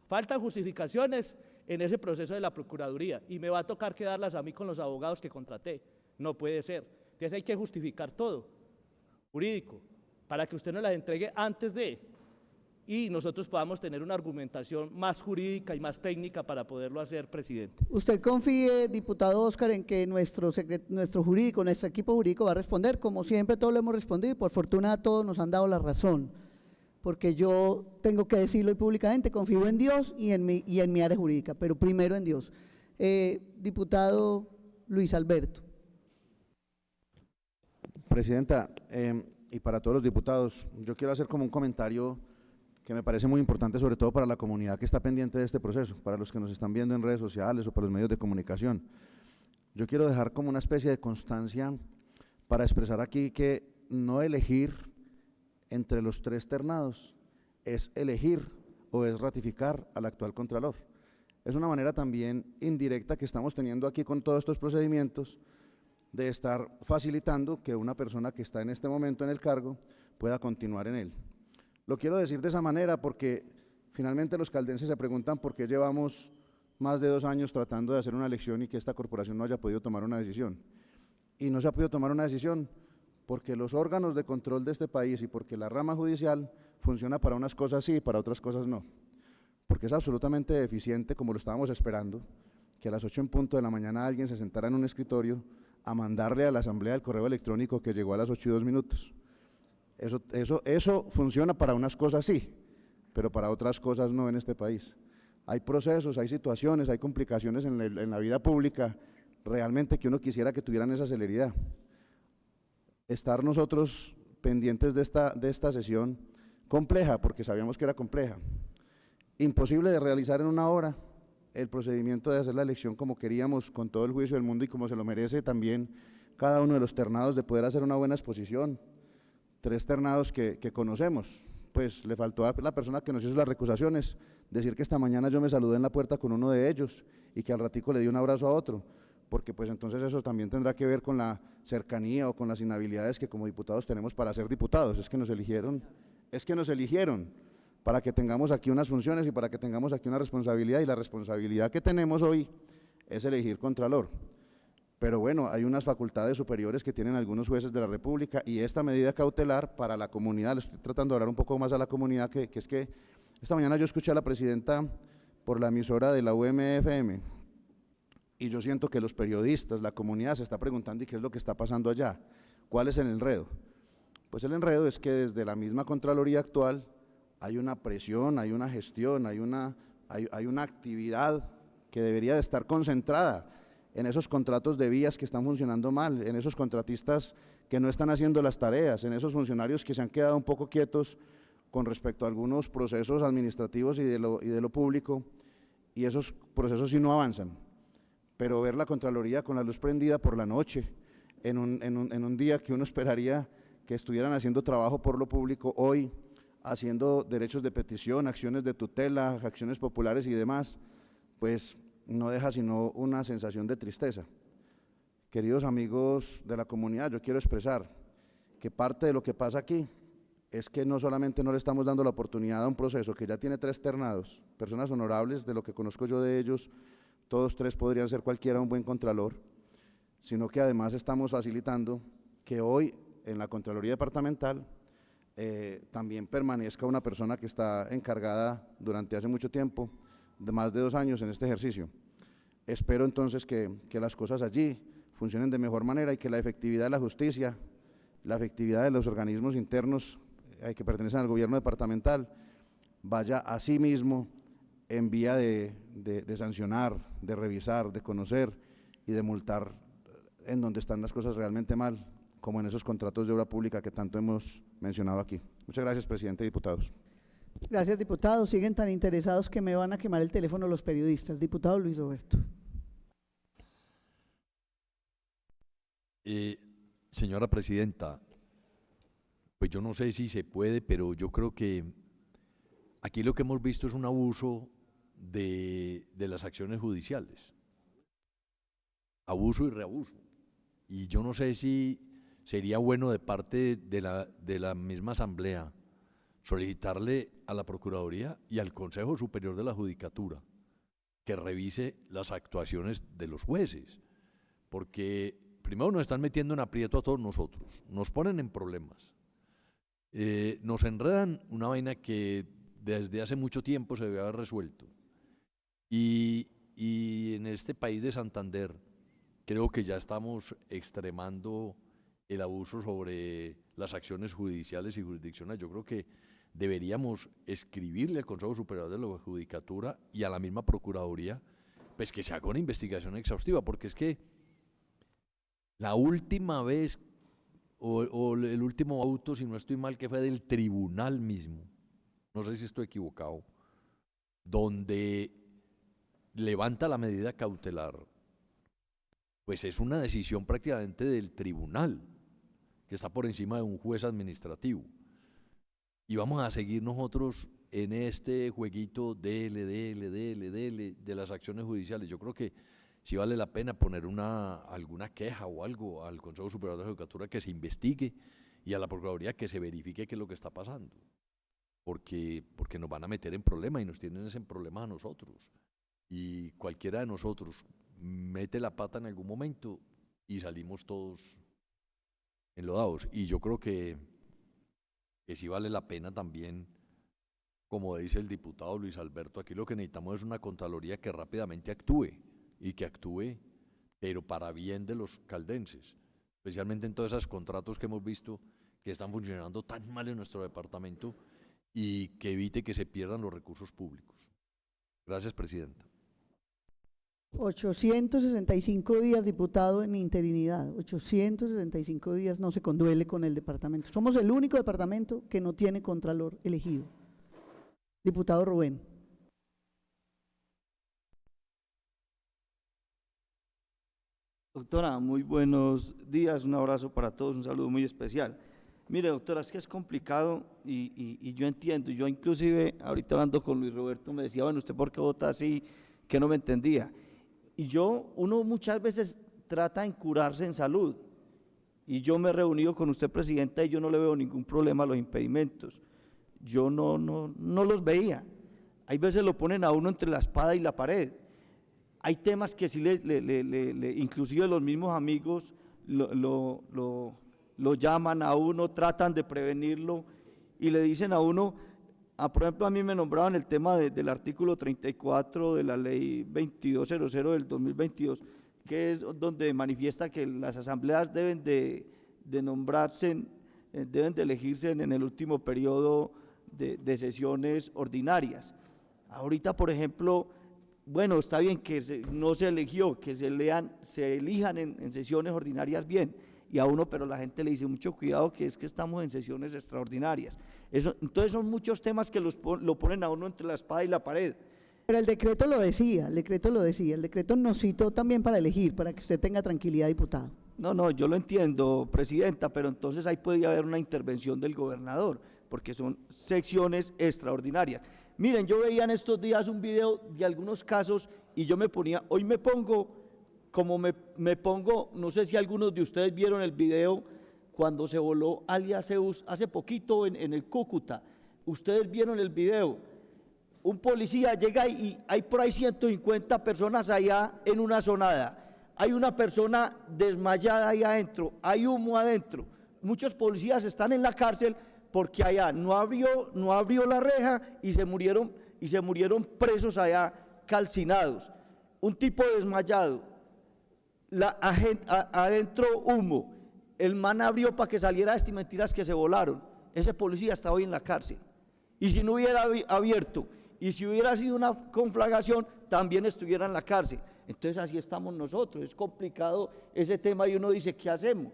Faltan justificaciones en ese proceso de la Procuraduría y me va a tocar quedarlas a mí con los abogados que contraté. No puede ser. Entonces hay que justificar todo, jurídico, para que usted nos las entregue antes de, y nosotros podamos tener una argumentación más jurídica y más técnica para poderlo hacer, presidente. ¿Usted confíe, diputado Oscar, en que nuestro jurídico, nuestro equipo jurídico va a responder? Como siempre todos lo hemos respondido y por fortuna todos nos han dado la razón, porque yo tengo que decirlo públicamente, confío en Dios y en mi área jurídica, pero primero en Dios. Diputado Luis Alberto. Presidenta, y para todos los diputados, yo quiero hacer como un comentario que me parece muy importante, sobre todo para la comunidad que está pendiente de este proceso, para los que nos están viendo en redes sociales o para los medios de comunicación. Yo quiero dejar como una especie de constancia para expresar aquí que no elegir entre los 3 ternados es elegir o es ratificar al actual Contralor. es una manera también indirecta que estamos teniendo aquí con todos estos procedimientos de estar facilitando que una persona que está en este momento en el cargo pueda continuar en él. Lo quiero decir de esa manera porque finalmente los caldenses se preguntan por qué llevamos más de 2 años tratando de hacer una elección y que esta corporación no haya podido tomar una decisión. Y no se ha podido tomar una decisión porque los órganos de control de este país y porque la rama judicial funciona para unas cosas sí y para otras cosas no. Porque es absolutamente deficiente, como lo estábamos esperando, que a las 8 en punto de la mañana alguien se sentara en un escritorio a mandarle a la asamblea el correo electrónico que llegó a las 8:02. Eso funciona para unas cosas sí, pero para otras cosas no en este país. Hay procesos, hay situaciones, hay complicaciones en la vida pública, realmente que uno quisiera que tuvieran esa celeridad. Estar nosotros pendientes de esta sesión compleja, porque sabíamos que era compleja, imposible de realizar en 1 hora, el procedimiento de hacer la elección como queríamos, con todo el juicio del mundo y como se lo merece también cada uno de los ternados, de poder hacer una buena exposición. 3 ternados que conocemos, pues le faltó a la persona que nos hizo las recusaciones decir que esta mañana yo me saludé en la puerta con uno de ellos y que al ratico le di un abrazo a otro, porque pues entonces eso también tendrá que ver con la cercanía o con las inhabilidades que como diputados tenemos para ser diputados. Es que nos eligieron para que tengamos aquí unas funciones y para que tengamos aquí una responsabilidad, y la responsabilidad que tenemos hoy es elegir contralor. Pero bueno, hay unas facultades superiores que tienen algunos jueces de la República, y esta medida cautelar para la comunidad, le estoy tratando de hablar un poco más a la comunidad, que es que esta mañana yo escuché a la presidenta por la emisora de la UMFM, y yo siento que los periodistas, la comunidad se está preguntando ¿y qué es lo que está pasando allá? ¿Cuál es el enredo? Pues el enredo es que desde la misma Contraloría actual hay una presión, hay una gestión, hay una actividad que debería de estar concentrada en esos contratos de vías que están funcionando mal, en esos contratistas que no están haciendo las tareas, en esos funcionarios que se han quedado un poco quietos con respecto a algunos procesos administrativos y de lo público, y esos procesos sí no avanzan. Pero ver la Contraloría con la luz prendida por la noche, en un día que uno esperaría que estuvieran haciendo trabajo por lo público, hoy haciendo derechos de petición, acciones de tutela, acciones populares y demás, pues no deja sino una sensación de tristeza. Queridos amigos de la comunidad, yo quiero expresar que parte de lo que pasa aquí es que no solamente no le estamos dando la oportunidad a un proceso que ya tiene 3 ternados, personas honorables, de lo que conozco yo de ellos, todos 3 podrían ser cualquiera un buen contralor, sino que además estamos facilitando que hoy en la Contraloría Departamental también permanezca una persona que está encargada durante hace mucho tiempo, de más de 2 años en este ejercicio. Espero entonces que las cosas allí funcionen de mejor manera y que la efectividad de la justicia, la efectividad de los organismos internos que pertenecen al gobierno departamental, vaya a sí mismo en vía de sancionar, de revisar, de conocer y de multar en donde están las cosas realmente mal, como en esos contratos de obra pública que tanto hemos mencionado aquí. Muchas gracias, presidente y diputados. Gracias, diputados. Siguen tan interesados que me van a quemar el teléfono los periodistas. Diputado Luis Roberto. Señora presidenta, pues yo no sé si se puede, pero yo creo que aquí lo que hemos visto es un abuso de las acciones judiciales. Abuso y reabuso. Y yo no sé si sería bueno de parte de la misma Asamblea solicitarle a la Procuraduría y al Consejo Superior de la Judicatura que revise las actuaciones de los jueces, porque primero nos están metiendo en aprieto a todos nosotros, nos ponen en problemas, nos enredan una vaina que desde hace mucho tiempo se debe haber resuelto, y en este país de Santander creo que ya estamos extremando el abuso sobre las acciones judiciales y jurisdiccionales. Yo creo que deberíamos escribirle al Consejo Superior de la Judicatura y a la misma Procuraduría, pues que se haga una investigación exhaustiva, porque es que la última vez, o el último auto, si no estoy mal, que fue del tribunal mismo, no sé si estoy equivocado, donde levanta la medida cautelar, pues es una decisión prácticamente del tribunal, que está por encima de un juez administrativo. Y vamos a seguir nosotros en este jueguito de las acciones judiciales. Yo creo que sí vale la pena poner alguna queja o algo al Consejo Superior de la Judicatura que se investigue y a la Procuraduría que se verifique qué es lo que está pasando. Porque nos van a meter en problemas y nos tienen en problemas a nosotros. Y cualquiera de nosotros mete la pata en algún momento y salimos todos enlodados. Y yo creo que sí vale la pena también, como dice el diputado Luis Alberto, aquí lo que necesitamos es una Contraloría que rápidamente actúe, y que actúe, pero para bien de los caldenses, especialmente en todos esos contratos que hemos visto que están funcionando tan mal en nuestro departamento, y que evite que se pierdan los recursos públicos. Gracias, presidenta. 865 días, diputado, en interinidad. 865 días no se conduele con el departamento. Somos el único departamento que no tiene contralor elegido. Diputado Rubén. Doctora, muy buenos días, un abrazo para todos, un saludo muy especial. Mire, doctora, es que es complicado y yo entiendo. Yo inclusive, ahorita hablando con Luis Roberto, me decía, bueno, ¿usted por qué vota así? Que no me entendía. Y uno muchas veces trata de encurarse en salud. Y yo me he reunido con usted, presidenta, y yo no le veo ningún problema a los impedimentos. Yo no los veía. Hay veces lo ponen a uno entre la espada y la pared. Hay temas que sí inclusive los mismos amigos lo llaman a uno, tratan de prevenirlo y le dicen a uno, por ejemplo, a mí me nombraban el tema del artículo 34 de la ley 2200 del 2022, que es donde manifiesta que las asambleas deben de nombrarse, deben de elegirse en el último periodo de sesiones ordinarias. Ahorita, por ejemplo, bueno, está bien que no se eligió, que se elijan en sesiones ordinarias bien, y a uno, pero la gente le dice mucho cuidado que es que estamos en sesiones extraordinarias. Entonces son muchos temas que lo ponen a uno entre la espada y la pared. Pero el decreto lo decía, el decreto nos citó también para elegir, para que usted tenga tranquilidad, diputado. No, yo lo entiendo, presidenta, pero entonces ahí podría haber una intervención del gobernador, porque son secciones extraordinarias. Miren, yo veía en estos días un video de algunos casos y yo me ponía, hoy me pongo, como me pongo, no sé si algunos de ustedes vieron el video cuando se voló alias Zeus hace poquito en el Cúcuta. Ustedes vieron el video. Un policía llega y hay por ahí 150 personas allá en una zonada. Hay una persona desmayada ahí adentro, hay humo adentro. Muchos policías están en la cárcel porque allá no abrió la reja y se murieron presos allá calcinados. Un tipo desmayado, adentro humo, el man abrió para que saliera estas mentiras que se volaron. Ese policía está hoy en la cárcel. Y si no hubiera abierto, y si hubiera sido una conflagración, también estuviera en la cárcel. Entonces así estamos nosotros, es complicado ese tema y uno dice, ¿qué hacemos?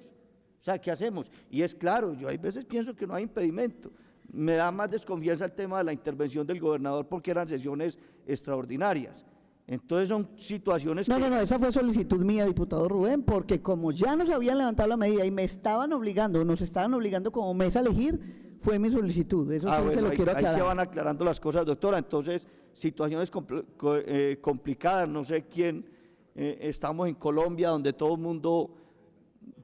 O sea, ¿qué hacemos? Y es claro, yo hay veces pienso que no hay impedimento. Me da más desconfianza el tema de la intervención del gobernador porque eran sesiones extraordinarias. Entonces son situaciones No, esa fue solicitud mía, diputado Rubén, porque como ya nos habían levantado la medida y nos estaban obligando como mesa a elegir, fue mi solicitud. Eso sí, bueno, se lo quiero aclarar. Ahí se van aclarando las cosas, doctora. Entonces, situaciones complicadas, no sé quién, estamos en Colombia donde todo el mundo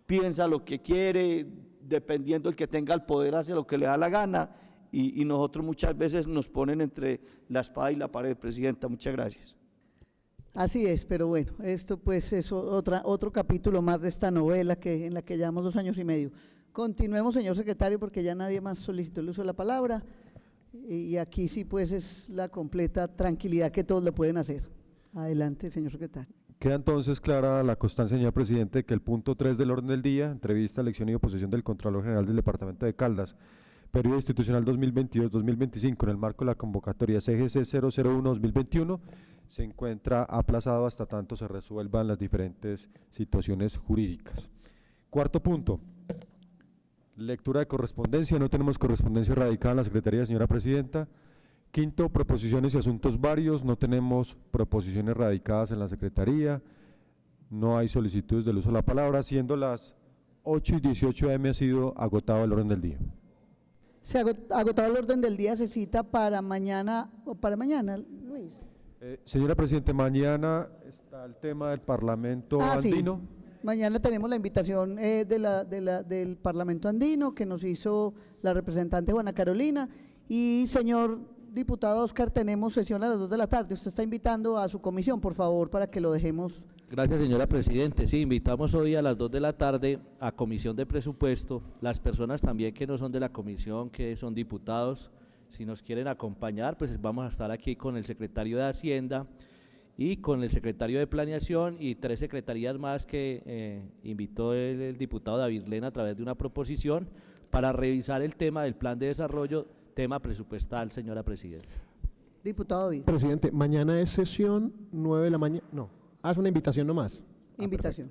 piensa lo que quiere, dependiendo el que tenga el poder hace lo que le da la gana, y nosotros muchas veces nos ponen entre la espada y la pared, presidenta. Muchas gracias. Así es, pero bueno, esto pues es otro capítulo más de esta novela en la que llevamos 2 años y medio. Continuemos, señor secretario, porque ya nadie más solicitó el uso de la palabra, y aquí sí pues es la completa tranquilidad que todos lo pueden hacer. Adelante, señor secretario. Queda entonces clara la constancia, señor presidente, que el punto 3 del orden del día, entrevista, elección y oposición del Contralor General del Departamento de Caldas, periodo institucional 2022-2025, en el marco de la convocatoria CGC 001-2021, se encuentra aplazado hasta tanto se resuelvan las diferentes situaciones jurídicas. Cuarto punto, lectura de correspondencia. No tenemos correspondencia radicada en la Secretaría, señora presidenta. Quinto, proposiciones y asuntos varios. No tenemos proposiciones radicadas en la Secretaría. No hay solicitudes del uso de la palabra, siendo las 8:18 am ha sido agotado el orden del día. Se ha agotado el orden del día, se cita para mañana, o para mañana, Luis. Señora Presidente, mañana está el tema del Parlamento Sí. andino. Mañana tenemos la invitación del Parlamento andino que nos hizo la representante Juana Carolina. Y señor diputado Oscar, tenemos sesión a las 2 de la tarde. Usted está invitando a su comisión, por favor, para que lo dejemos. Gracias, señora Presidente. Sí, invitamos hoy a las 2 de la tarde a Comisión de Presupuesto, las personas también que no son de la comisión, que son diputados, si nos quieren acompañar, pues vamos a estar aquí con el secretario de Hacienda y con el secretario de Planeación y 3 secretarías más que invitó el diputado David Lena a través de una proposición para revisar el tema del plan de desarrollo, tema presupuestal, señora Presidenta. Diputado David. Presidente, mañana es sesión 9 de la mañana. No, es una invitación nomás. Invitación.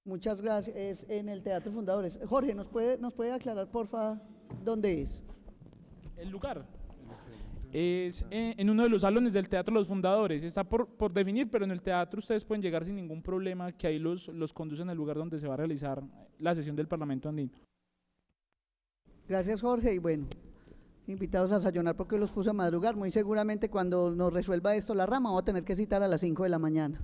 Muchas gracias. Es en el Teatro Fundadores. Jorge, ¿nos puede aclarar, porfa, dónde es? El lugar es en uno de los salones del Teatro Los Fundadores. Está por definir, pero en el teatro ustedes pueden llegar sin ningún problema, que ahí los conducen al lugar donde se va a realizar la sesión del Parlamento andino. Gracias, Jorge. Y bueno, invitados a desayunar porque los puse a madrugar. Muy seguramente cuando nos resuelva esto la rama, vamos a tener que citar a las 5 de la mañana.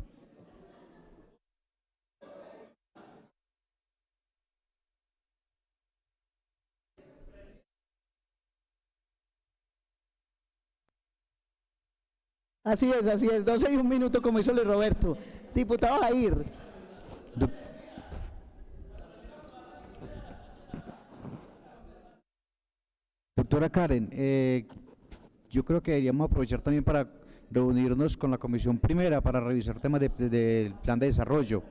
Así es, 12 y 1 minuto como hizo Luis Roberto. Diputado Jair. Doctora Karen, yo creo que deberíamos aprovechar también para reunirnos con la Comisión Primera para revisar temas del plan de desarrollo.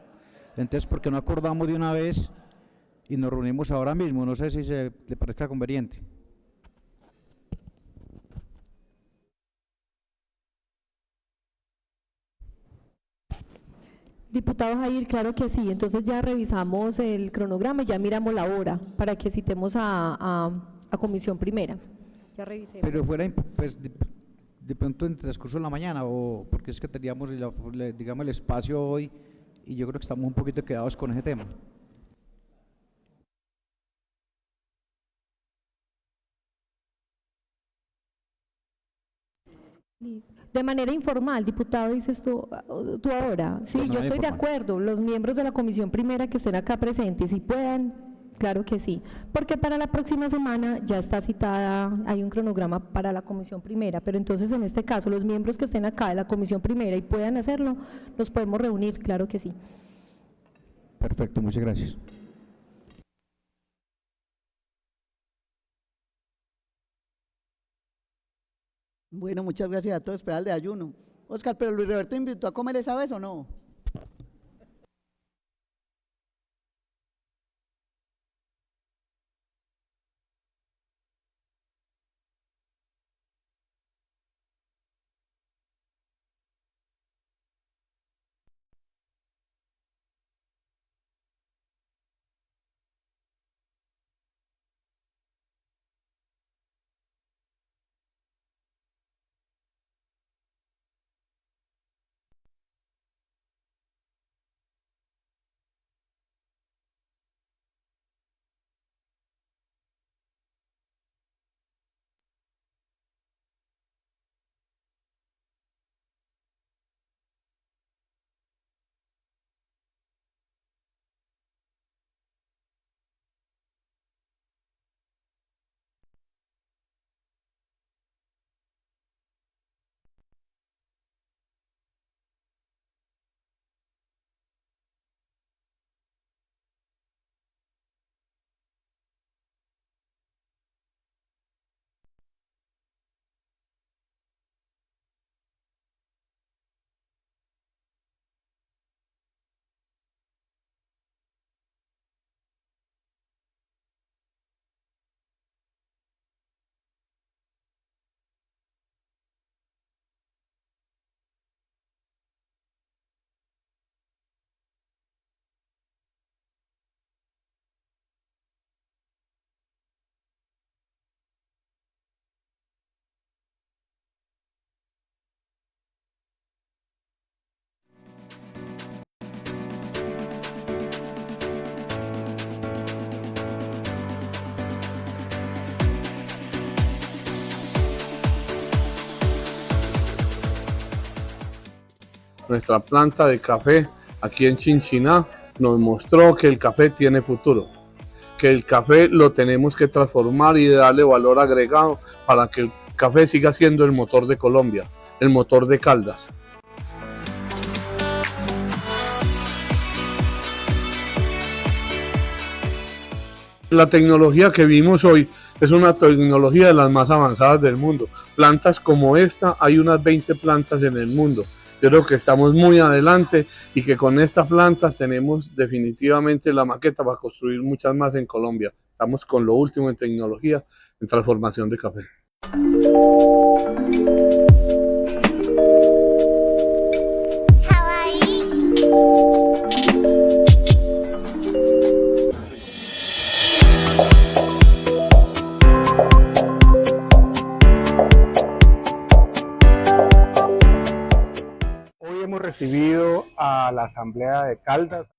Entonces, ¿por qué no acordamos de una vez y nos reunimos ahora mismo? No sé si le parezca conveniente. Diputado Jair, claro que sí. Entonces ya revisamos el cronograma y ya miramos la hora para que citemos a Comisión Primera. Ya revisemos. Pero fuera, pues, de pronto en el transcurso de la mañana, o porque es que teníamos, digamos, el espacio hoy y yo creo que estamos un poquito quedados con ese tema. De manera informal, diputado, dices tú ahora. Sí, yo estoy de acuerdo. Los miembros de la Comisión Primera que estén acá presentes, si puedan, claro que sí. Porque para la próxima semana ya está citada, hay un cronograma para la Comisión Primera, pero entonces en este caso los miembros que estén acá de la Comisión Primera y puedan hacerlo, los podemos reunir, claro que sí. Perfecto, muchas gracias. Bueno, muchas gracias a todos. Esperar el de ayuno. Oscar, ¿pero Luis Roberto invitó a comer esa vez o no? nuestra planta de café aquí en Chinchiná, nos mostró que el café tiene futuro, que el café lo tenemos que transformar y darle valor agregado para que el café siga siendo el motor de Colombia, el motor de Caldas. La tecnología que vimos hoy es una tecnología de las más avanzadas del mundo. Plantas como esta, hay unas 20 plantas en el mundo. Yo creo que estamos muy adelante y que con esta planta tenemos definitivamente la maqueta para construir muchas más en Colombia. Estamos con lo último en tecnología, en transformación de café. Hoy hemos recibido a la Asamblea de Caldas